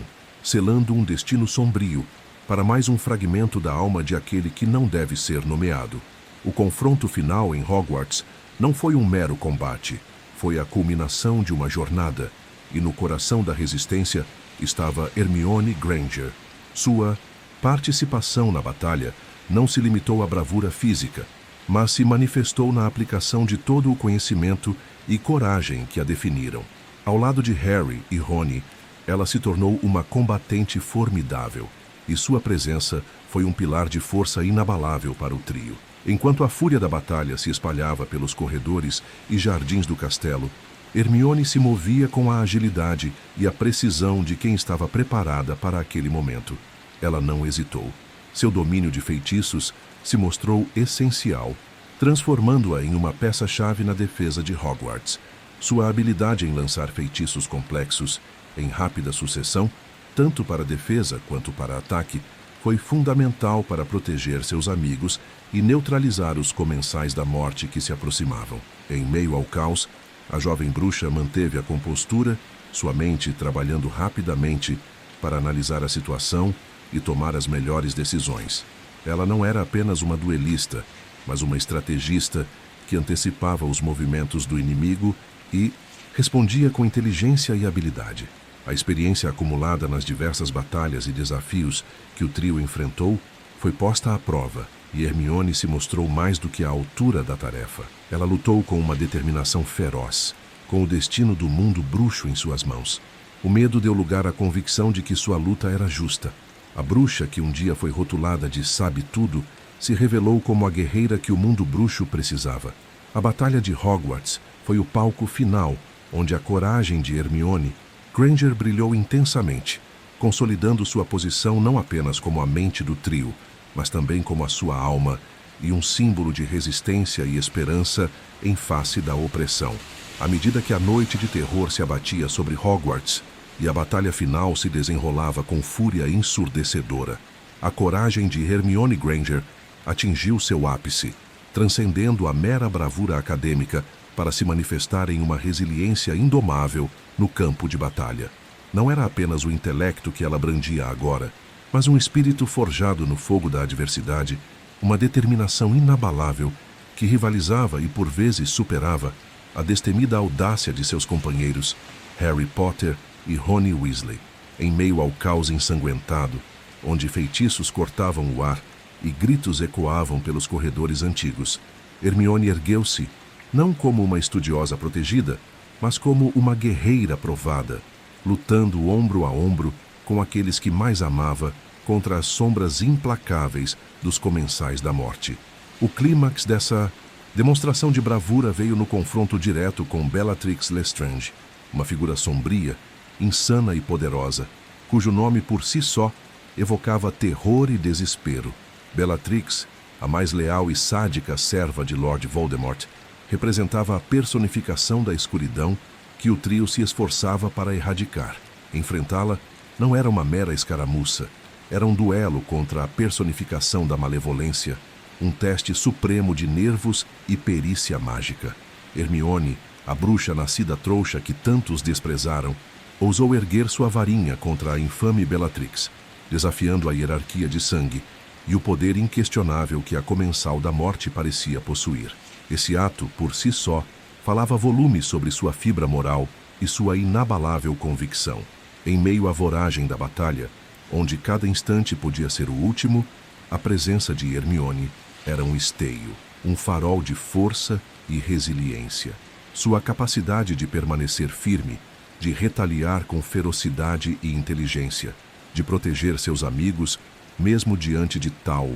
selando um destino sombrio para mais um fragmento da alma de aquele que não deve ser nomeado. O confronto final em Hogwarts não foi um mero combate, foi a culminação de uma jornada, e no coração da resistência estava Hermione Granger. Sua participação na batalha não se limitou à bravura física, mas se manifestou na aplicação de todo o conhecimento e coragem que a definiram. Ao lado de Harry e Rony, ela se tornou uma combatente formidável, e sua presença foi um pilar de força inabalável para o trio. Enquanto a fúria da batalha se espalhava pelos corredores e jardins do castelo, Hermione se movia com a agilidade e a precisão de quem estava preparada para aquele momento. Ela não hesitou. Seu domínio de feitiços se mostrou essencial, transformando-a em uma peça-chave na defesa de Hogwarts. Sua habilidade em lançar feitiços complexos, em rápida sucessão, tanto para defesa quanto para ataque, foi fundamental para proteger seus amigos e neutralizar os comensais da morte que se aproximavam. Em meio ao caos, a jovem bruxa manteve a compostura, sua mente trabalhando rapidamente para analisar a situação e tomar as melhores decisões. Ela não era apenas uma duelista, mas uma estrategista que antecipava os movimentos do inimigo e respondia com inteligência e habilidade. A experiência acumulada nas diversas batalhas e desafios que o trio enfrentou foi posta à prova, e Hermione se mostrou mais do que à altura da tarefa. Ela lutou com uma determinação feroz, com o destino do mundo bruxo em suas mãos. O medo deu lugar à convicção de que sua luta era justa. A bruxa, que um dia foi rotulada de sabe-tudo, se revelou como a guerreira que o mundo bruxo precisava. A Batalha de Hogwarts foi o palco final, onde a coragem de Hermione Granger brilhou intensamente, consolidando sua posição não apenas como a mente do trio, mas também como a sua alma e um símbolo de resistência e esperança em face da opressão. À medida que a noite de terror se abatia sobre Hogwarts e a batalha final se desenrolava com fúria ensurdecedora, a coragem de Hermione Granger atingiu seu ápice, transcendendo a mera bravura acadêmica para se manifestar em uma resiliência indomável no campo de batalha. Não era apenas o intelecto que ela brandia agora, mas um espírito forjado no fogo da adversidade, uma determinação inabalável que rivalizava e por vezes superava a destemida audácia de seus companheiros Harry Potter e Rony Weasley. Em meio ao caos ensanguentado, onde feitiços cortavam o ar e gritos ecoavam pelos corredores antigos, Hermione ergueu-se, não como uma estudiosa protegida, mas como uma guerreira provada, lutando ombro a ombro com aqueles que mais amava contra as sombras implacáveis dos comensais da morte. O clímax dessa demonstração de bravura veio no confronto direto com Bellatrix Lestrange, uma figura sombria, insana e poderosa, cujo nome por si só evocava terror e desespero. Bellatrix, a mais leal e sádica serva de Lord Voldemort, representava a personificação da escuridão que o trio se esforçava para erradicar. Enfrentá-la não era uma mera escaramuça, era um duelo contra a personificação da malevolência, um teste supremo de nervos e perícia mágica. Hermione, a bruxa nascida trouxa que tantos desprezaram, ousou erguer sua varinha contra a infame Bellatrix, desafiando a hierarquia de sangue e o poder inquestionável que a comensal da morte parecia possuir. Esse ato, por si só, falava volumes sobre sua fibra moral e sua inabalável convicção. Em meio à voragem da batalha, onde cada instante podia ser o último, a presença de Hermione era um esteio, um farol de força e resiliência. Sua capacidade de permanecer firme, de retaliar com ferocidade e inteligência, de proteger seus amigos, mesmo diante de tal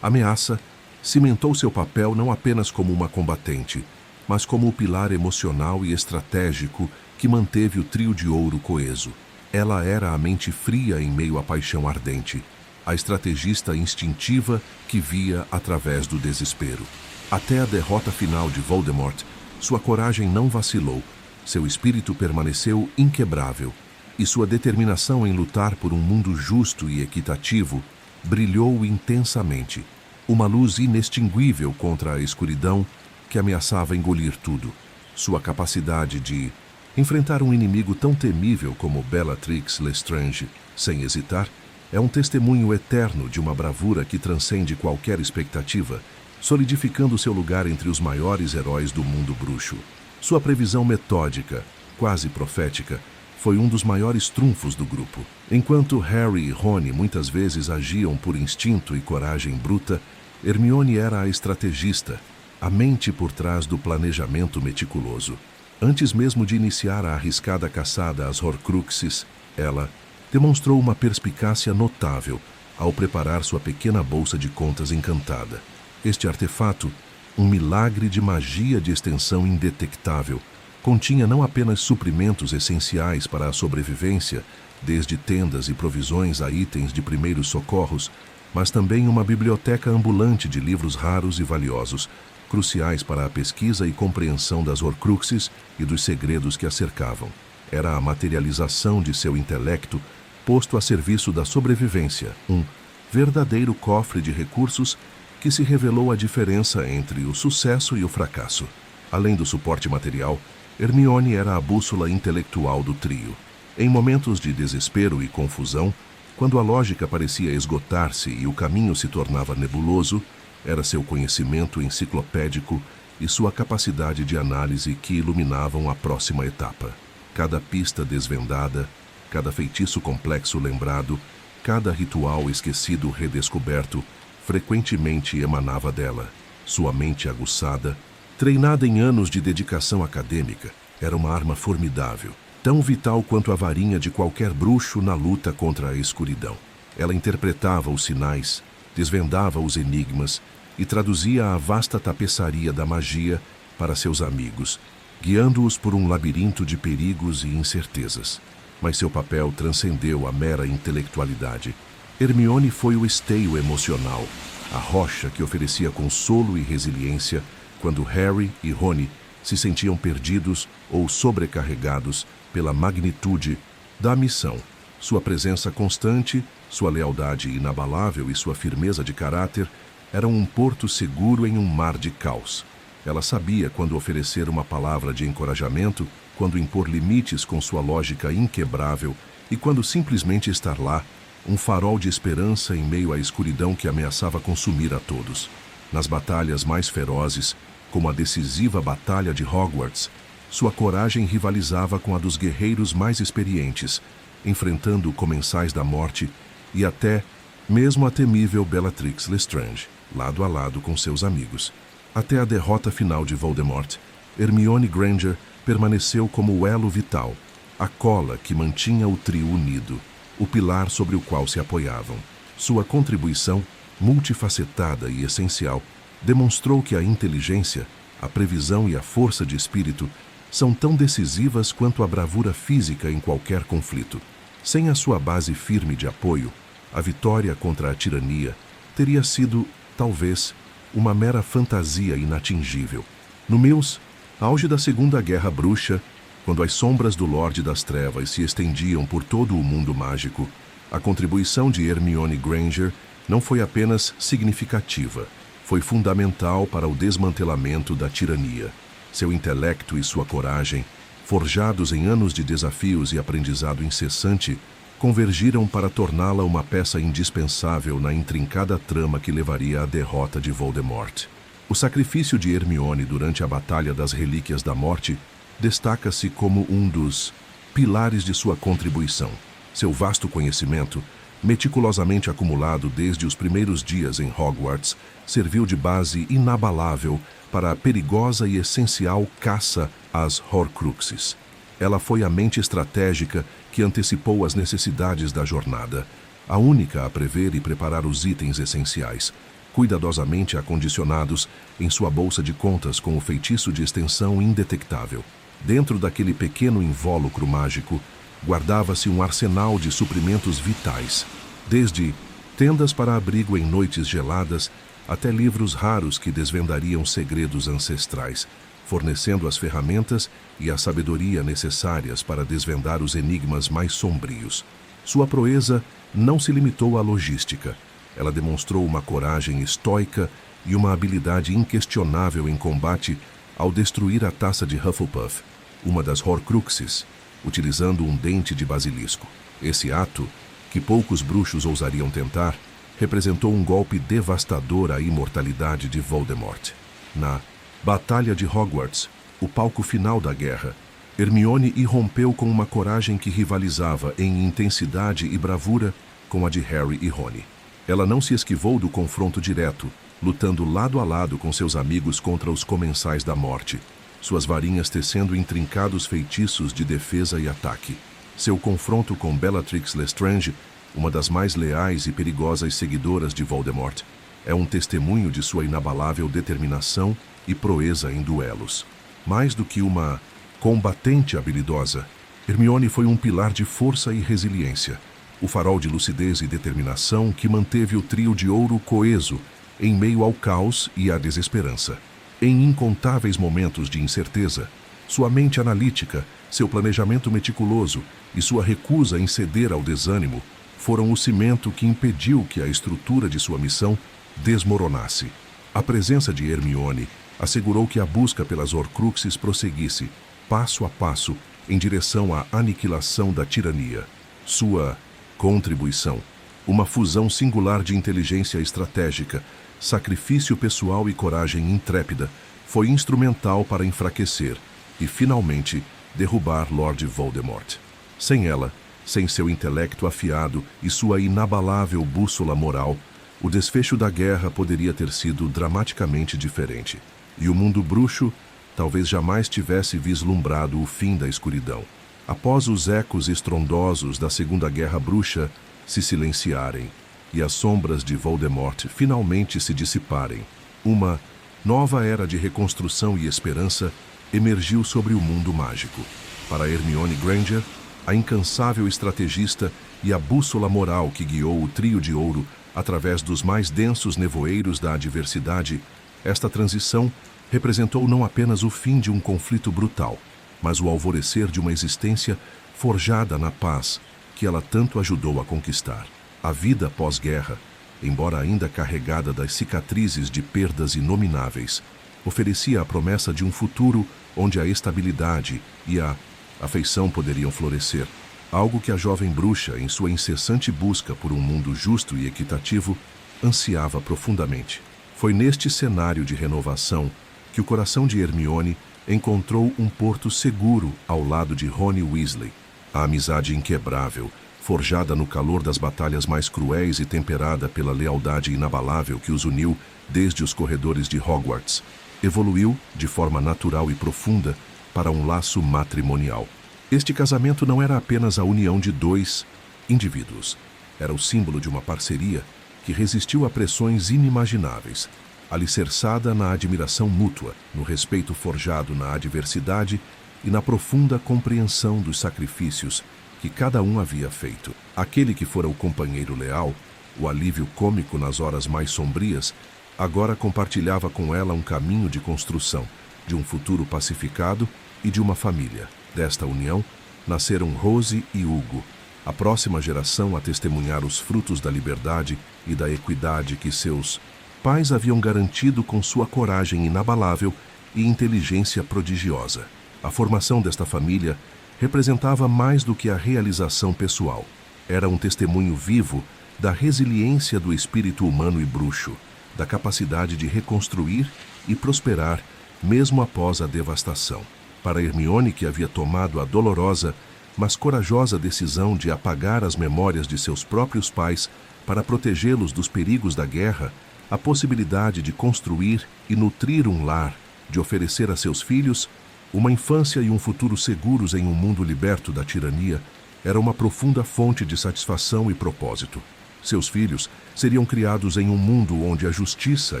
ameaça, cimentou seu papel não apenas como uma combatente, mas como o pilar emocional e estratégico que manteve o trio de ouro coeso. Ela era a mente fria em meio à paixão ardente, a estrategista instintiva que via através do desespero. Até a derrota final de Voldemort, sua coragem não vacilou, seu espírito permaneceu inquebrável, e sua determinação em lutar por um mundo justo e equitativo brilhou intensamente, uma luz inextinguível contra a escuridão que ameaçava engolir tudo. Sua capacidade de enfrentar um inimigo tão temível como Bellatrix Lestrange, sem hesitar, é um testemunho eterno de uma bravura que transcende qualquer expectativa, solidificando seu lugar entre os maiores heróis do mundo bruxo. Sua previsão metódica, quase profética, foi um dos maiores trunfos do grupo. Enquanto Harry e Rony muitas vezes agiam por instinto e coragem bruta, Hermione era a estrategista, a mente por trás do planejamento meticuloso. Antes mesmo de iniciar a arriscada caçada às Horcruxes, ela demonstrou uma perspicácia notável ao preparar sua pequena bolsa de contas encantada. Este artefato, um milagre de magia de extensão indetectável, continha não apenas suprimentos essenciais para a sobrevivência, desde tendas e provisões a itens de primeiros socorros, mas também uma biblioteca ambulante de livros raros e valiosos, cruciais para a pesquisa e compreensão das Horcruxes e dos segredos que a cercavam. Era a materialização de seu intelecto posto a serviço da sobrevivência, um verdadeiro cofre de recursos que se revelou a diferença entre o sucesso e o fracasso. Além do suporte material, Hermione era a bússola intelectual do trio. Em momentos de desespero e confusão, quando a lógica parecia esgotar-se e o caminho se tornava nebuloso, era seu conhecimento enciclopédico e sua capacidade de análise que iluminavam a próxima etapa. Cada pista desvendada, cada feitiço complexo lembrado, cada ritual esquecido redescoberto, frequentemente emanava dela. Sua mente aguçada, treinada em anos de dedicação acadêmica, era uma arma formidável, tão vital quanto a varinha de qualquer bruxo na luta contra a escuridão. Ela interpretava os sinais, desvendava os enigmas e traduzia a vasta tapeçaria da magia para seus amigos, guiando-os por um labirinto de perigos e incertezas. Mas seu papel transcendeu a mera intelectualidade. Hermione foi o esteio emocional, a rocha que oferecia consolo e resiliência quando Harry e Rony se sentiam perdidos ou sobrecarregados pela magnitude da missão. Sua presença constante, sua lealdade inabalável e sua firmeza de caráter eram um porto seguro em um mar de caos. Ela sabia quando oferecer uma palavra de encorajamento, quando impor limites com sua lógica inquebrável e quando simplesmente estar lá, um farol de esperança em meio à escuridão que ameaçava consumir a todos. Nas batalhas mais ferozes, como a decisiva Batalha de Hogwarts, sua coragem rivalizava com a dos guerreiros mais experientes, enfrentando comensais da morte e até mesmo a temível Bellatrix Lestrange, lado a lado com seus amigos. Até a derrota final de Voldemort, Hermione Granger permaneceu como o elo vital, a cola que mantinha o trio unido, o pilar sobre o qual se apoiavam. Sua contribuição, multifacetada e essencial, demonstrou que a inteligência, a previsão e a força de espírito são tão decisivas quanto a bravura física em qualquer conflito. Sem a sua base firme de apoio, a vitória contra a tirania teria sido, talvez, uma mera fantasia inatingível. No Mills, auge da Segunda Guerra Bruxa, quando as sombras do Lorde das Trevas se estendiam por todo o mundo mágico, a contribuição de Hermione Granger não foi apenas significativa, foi fundamental para o desmantelamento da tirania. Seu intelecto e sua coragem, forjados em anos de desafios e aprendizado incessante, convergiram para torná-la uma peça indispensável na intrincada trama que levaria à derrota de Voldemort. O sacrifício de Hermione durante a Batalha das Relíquias da Morte destaca-se como um dos pilares de sua contribuição. Seu vasto conhecimento, meticulosamente acumulado desde os primeiros dias em Hogwarts, serviu de base inabalável para a perigosa e essencial caça às Horcruxes. Ela foi a mente estratégica que antecipou as necessidades da jornada, a única a prever e preparar os itens essenciais, cuidadosamente acondicionados em sua bolsa de contas com o feitiço de extensão indetectável. Dentro daquele pequeno invólucro mágico, guardava-se um arsenal de suprimentos vitais, desde tendas para abrigo em noites geladas até livros raros que desvendariam segredos ancestrais, fornecendo as ferramentas e a sabedoria necessárias para desvendar os enigmas mais sombrios. Sua proeza não se limitou à logística. Ela demonstrou uma coragem estoica e uma habilidade inquestionável em combate ao destruir a taça de Hufflepuff, uma das Horcruxes, utilizando um dente de basilisco. Esse ato, que poucos bruxos ousariam tentar, representou um golpe devastador à imortalidade de Voldemort. Na Batalha de Hogwarts, o palco final da guerra, Hermione irrompeu com uma coragem que rivalizava em intensidade e bravura com a de Harry e Rony. Ela não se esquivou do confronto direto, lutando lado a lado com seus amigos contra os Comensais da Morte, suas varinhas tecendo intrincados feitiços de defesa e ataque. Seu confronto com Bellatrix Lestrange, uma das mais leais e perigosas seguidoras de Voldemort, é um testemunho de sua inabalável determinação e proeza em duelos. Mais do que uma combatente habilidosa, Hermione foi um pilar de força e resiliência, o farol de lucidez e determinação que manteve o trio de ouro coeso em meio ao caos e à desesperança. Em incontáveis momentos de incerteza, sua mente analítica, seu planejamento meticuloso e sua recusa em ceder ao desânimo foram o cimento que impediu que a estrutura de sua missão desmoronasse. A presença de Hermione assegurou que a busca pelas Horcruxes prosseguisse, passo a passo, em direção à aniquilação da tirania. Sua contribuição, uma fusão singular de inteligência estratégica, sacrifício pessoal e coragem intrépida, foi instrumental para enfraquecer e, finalmente, derrubar Lord Voldemort. Sem ela, sem seu intelecto afiado e sua inabalável bússola moral, o desfecho da guerra poderia ter sido dramaticamente diferente. E o mundo bruxo talvez jamais tivesse vislumbrado o fim da escuridão. Após os ecos estrondosos da Segunda Guerra Bruxa se silenciarem e as sombras de Voldemort finalmente se dissiparem, uma nova era de reconstrução e esperança emergiu sobre o mundo mágico. Para Hermione Granger, a incansável estrategista e a bússola moral que guiou o trio de ouro através dos mais densos nevoeiros da adversidade, esta transição representou não apenas o fim de um conflito brutal, mas o alvorecer de uma existência forjada na paz que ela tanto ajudou a conquistar. A vida pós-guerra, embora ainda carregada das cicatrizes de perdas inomináveis, oferecia a promessa de um futuro onde a estabilidade e a afeição poderiam florescer, algo que a jovem bruxa, em sua incessante busca por um mundo justo e equitativo, ansiava profundamente. Foi neste cenário de renovação que o coração de Hermione encontrou um porto seguro ao lado de Rony Weasley. A amizade inquebrável, forjada no calor das batalhas mais cruéis e temperada pela lealdade inabalável que os uniu desde os corredores de Hogwarts, evoluiu, de forma natural e profunda, para um laço matrimonial. Este casamento não era apenas a união de dois indivíduos. Era o símbolo de uma parceria que resistiu a pressões inimagináveis, alicerçada na admiração mútua, no respeito forjado na adversidade e na profunda compreensão dos sacrifícios que cada um havia feito. Aquele que fora o companheiro leal, o alívio cômico nas horas mais sombrias, agora compartilhava com ela um caminho de construção, de um futuro pacificado e de uma família. Desta união, nasceram Rose e Hugo, a próxima geração a testemunhar os frutos da liberdade e da equidade que seus pais haviam garantido com sua coragem inabalável e inteligência prodigiosa. A formação desta família representava mais do que a realização pessoal. Era um testemunho vivo da resiliência do espírito humano e bruxo, da capacidade de reconstruir e prosperar mesmo após a devastação. Para Hermione, que havia tomado a dolorosa, mas corajosa decisão de apagar as memórias de seus próprios pais para protegê-los dos perigos da guerra, a possibilidade de construir e nutrir um lar, de oferecer a seus filhos uma infância e um futuro seguros em um mundo liberto da tirania, era uma profunda fonte de satisfação e propósito. Seus filhos seriam criados em um mundo onde a justiça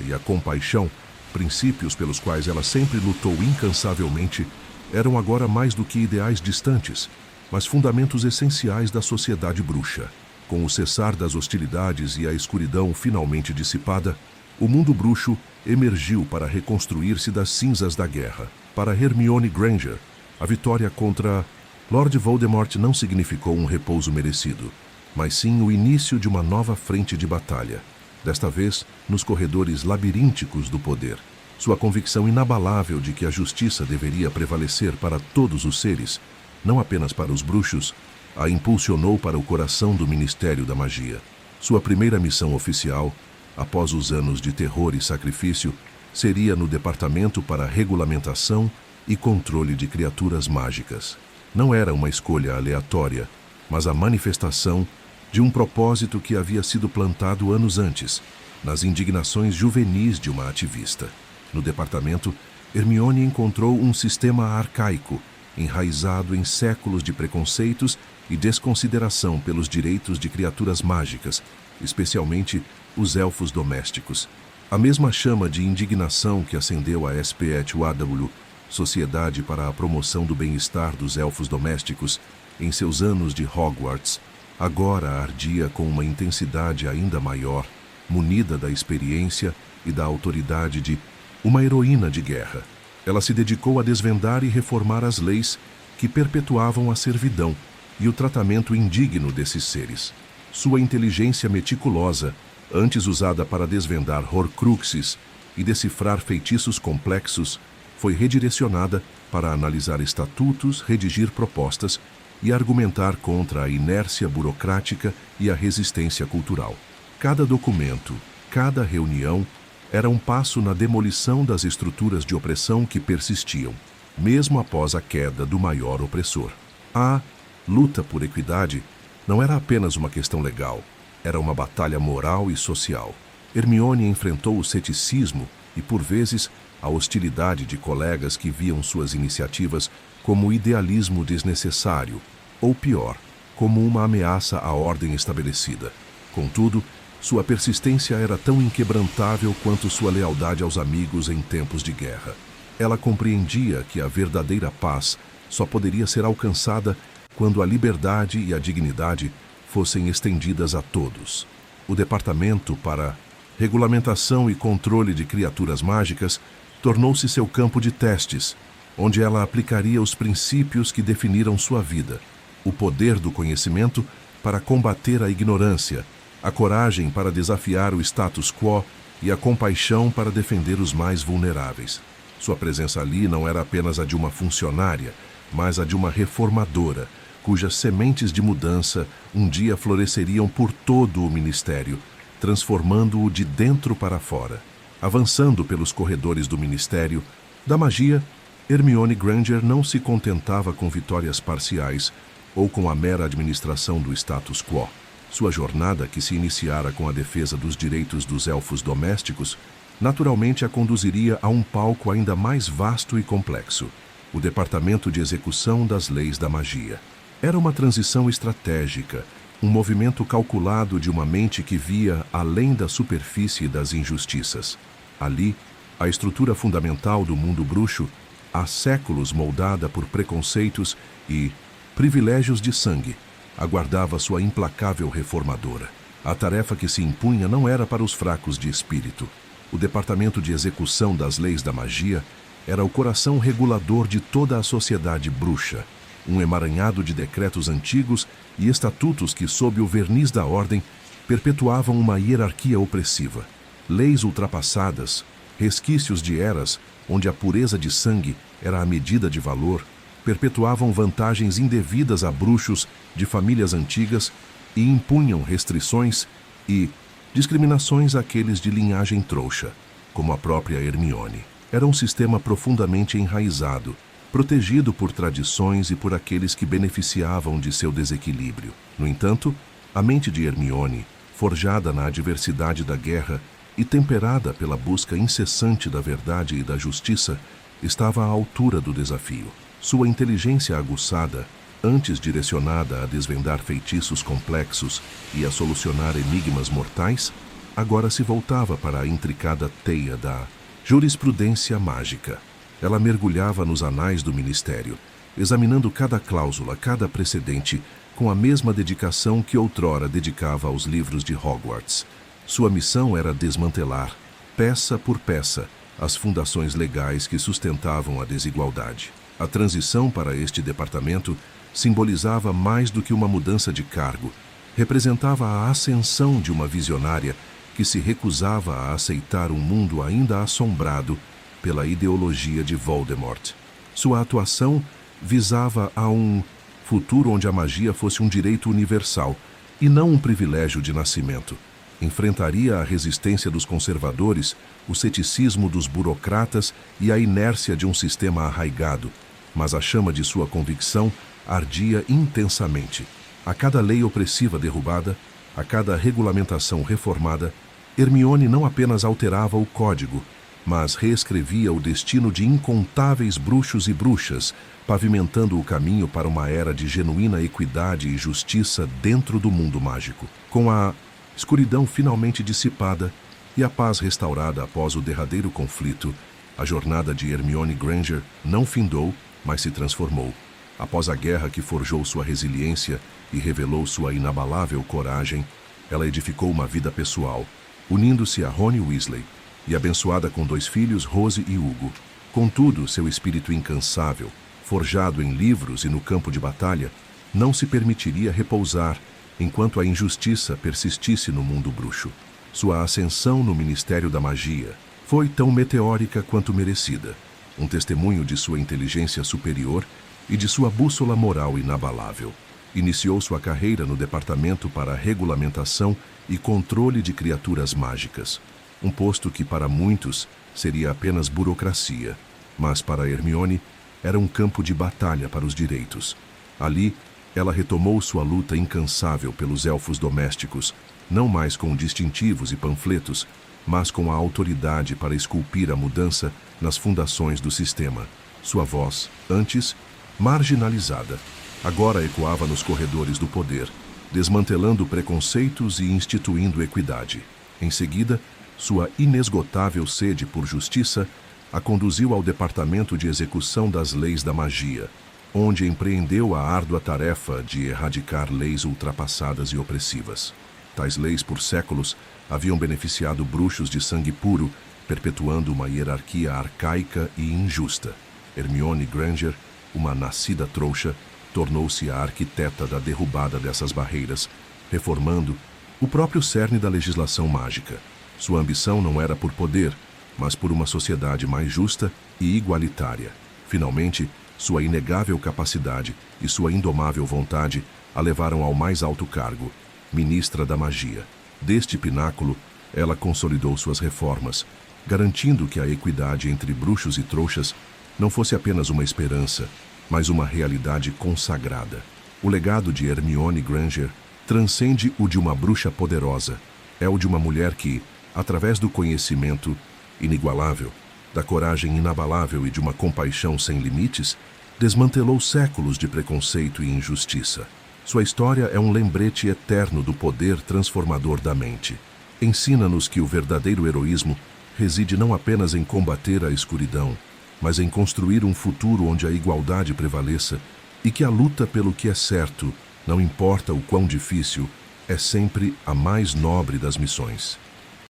e a compaixão, princípios pelos quais ela sempre lutou incansavelmente, eram agora mais do que ideais distantes, mas fundamentos essenciais da sociedade bruxa. Com o cessar das hostilidades e a escuridão finalmente dissipada, O mundo bruxo emergiu para reconstruir-se das cinzas da guerra. Para Hermione Granger, a vitória contra Lord Voldemort não significou um repouso merecido, mas sim o início de uma nova frente de batalha, desta vez nos corredores labirínticos do poder. Sua convicção inabalável de que a justiça deveria prevalecer para todos os seres, não apenas para os bruxos, a impulsionou para o coração do Ministério da Magia. Sua primeira missão oficial, após os anos de terror e sacrifício, seria no Departamento para Regulamentação e Controle de Criaturas Mágicas. Não era uma escolha aleatória, mas a manifestação de um propósito que havia sido plantado anos antes, nas indignações juvenis de uma ativista. No departamento, Hermione encontrou um sistema arcaico, enraizado em séculos de preconceitos e desconsideração pelos direitos de criaturas mágicas, especialmente os elfos domésticos. A mesma chama de indignação que acendeu a SPETUAW, Sociedade para a Promoção do Bem-Estar dos Elfos Domésticos, em seus anos de Hogwarts, agora ardia com uma intensidade ainda maior, munida da experiência e da autoridade de uma heroína de guerra. Ela se dedicou a desvendar e reformar as leis que perpetuavam a servidão e o tratamento indigno desses seres. Sua inteligência meticulosa, antes usada para desvendar horcruxes e decifrar feitiços complexos, foi redirecionada para analisar estatutos, redigir propostas e argumentar contra a inércia burocrática e a resistência cultural. Cada documento, cada reunião, era um passo na demolição das estruturas de opressão que persistiam, mesmo após a queda do maior opressor. A luta por equidade não era apenas uma questão legal, era uma batalha moral e social. Hermione enfrentou o ceticismo e, por vezes, a hostilidade de colegas que viam suas iniciativas como idealismo desnecessário, ou pior, como uma ameaça à ordem estabelecida. Contudo, sua persistência era tão inquebrantável quanto sua lealdade aos amigos em tempos de guerra. Ela compreendia que a verdadeira paz só poderia ser alcançada quando a liberdade e a dignidade fossem estendidas a todos. O Departamento para Regulamentação e Controle de Criaturas Mágicas tornou-se seu campo de testes, onde ela aplicaria os princípios que definiram sua vida: o poder do conhecimento para combater a ignorância, a coragem para desafiar o status quo e a compaixão para defender os mais vulneráveis. Sua presença ali não era apenas a de uma funcionária, mas a de uma reformadora, cujas sementes de mudança um dia floresceriam por todo o ministério, transformando-o de dentro para fora. Avançando pelos corredores do Ministério da Magia, Hermione Granger não se contentava com vitórias parciais ou com a mera administração do status quo. Sua jornada, que se iniciara com a defesa dos direitos dos elfos domésticos, naturalmente a conduziria a um palco ainda mais vasto e complexo: o Departamento de Execução das Leis da Magia. Era uma transição estratégica, um movimento calculado de uma mente que via além da superfície das injustiças. Ali, a estrutura fundamental do mundo bruxo, há séculos moldada por preconceitos e privilégios de sangue, aguardava sua implacável reformadora. A tarefa que se impunha não era para os fracos de espírito. O Departamento de Execução das Leis da Magia era o coração regulador de toda a sociedade bruxa, um emaranhado de decretos antigos e estatutos que, sob o verniz da ordem, perpetuavam uma hierarquia opressiva. Leis ultrapassadas, resquícios de eras onde a pureza de sangue era a medida de valor, perpetuavam vantagens indevidas a bruxos de famílias antigas e impunham restrições e discriminações àqueles de linhagem trouxa, como a própria Hermione. Era um sistema profundamente enraizado, protegido por tradições e por aqueles que beneficiavam de seu desequilíbrio. No entanto, a mente de Hermione, forjada na adversidade da guerra e temperada pela busca incessante da verdade e da justiça, estava à altura do desafio. Sua inteligência aguçada, antes direcionada a desvendar feitiços complexos e a solucionar enigmas mortais, agora se voltava para a intricada teia da jurisprudência mágica. Ela mergulhava nos anais do ministério, examinando cada cláusula, cada precedente, com a mesma dedicação que outrora dedicava aos livros de Hogwarts. Sua missão era desmantelar, peça por peça, as fundações legais que sustentavam a desigualdade. A transição para este departamento simbolizava mais do que uma mudança de cargo, representava a ascensão de uma visionária que se recusava a aceitar um mundo ainda assombrado pela ideologia de Voldemort. Sua atuação visava a um futuro onde a magia fosse um direito universal e não um privilégio de nascimento. Enfrentaria a resistência dos conservadores, o ceticismo dos burocratas e a inércia de um sistema arraigado, mas a chama de sua convicção ardia intensamente. A cada lei opressiva derrubada, a cada regulamentação reformada, Hermione não apenas alterava o código, mas reescrevia o destino de incontáveis bruxos e bruxas, pavimentando o caminho para uma era de genuína equidade e justiça dentro do mundo mágico. Com a escuridão finalmente dissipada e a paz restaurada após o derradeiro conflito, a jornada de Hermione Granger não findou, mas se transformou. Após a guerra que forjou sua resiliência e revelou sua inabalável coragem, ela edificou uma vida pessoal, unindo-se a Rony Weasley e abençoada com 2 filhos, Rose e Hugo. Contudo, seu espírito incansável, forjado em livros e no campo de batalha, não se permitiria repousar enquanto a injustiça persistisse no mundo bruxo. Sua ascensão no Ministério da Magia foi tão meteórica quanto merecida, um testemunho de sua inteligência superior e de sua bússola moral inabalável. Iniciou sua carreira no Departamento para Regulamentação e Controle de Criaturas Mágicas, um posto que para muitos seria apenas burocracia, mas para Hermione era um campo de batalha para os direitos. Ali, ela retomou sua luta incansável pelos elfos domésticos, não mais com distintivos e panfletos, mas com a autoridade para esculpir a mudança nas fundações do sistema. Sua voz, antes marginalizada, agora ecoava nos corredores do poder, desmantelando preconceitos e instituindo equidade. Em seguida, sua inesgotável sede por justiça a conduziu ao Departamento de Execução das Leis da Magia, onde empreendeu a árdua tarefa de erradicar leis ultrapassadas e opressivas. Tais leis, por séculos, haviam beneficiado bruxos de sangue puro, perpetuando uma hierarquia arcaica e injusta. Hermione Granger, uma nascida trouxa, tornou-se a arquiteta da derrubada dessas barreiras, reformando o próprio cerne da legislação mágica. Sua ambição não era por poder, mas por uma sociedade mais justa e igualitária. Finalmente, sua inegável capacidade e sua indomável vontade a levaram ao mais alto cargo, Ministra da Magia. Deste pináculo, ela consolidou suas reformas, garantindo que a equidade entre bruxos e trouxas não fosse apenas uma esperança, mas uma realidade consagrada. O legado de Hermione Granger transcende o de uma bruxa poderosa. É o de uma mulher que, através do conhecimento inigualável, da coragem inabalável e de uma compaixão sem limites, desmantelou séculos de preconceito e injustiça. Sua história é um lembrete eterno do poder transformador da mente. Ensina-nos que o verdadeiro heroísmo reside não apenas em combater a escuridão, mas em construir um futuro onde a igualdade prevaleça e que a luta pelo que é certo, não importa o quão difícil, é sempre a mais nobre das missões.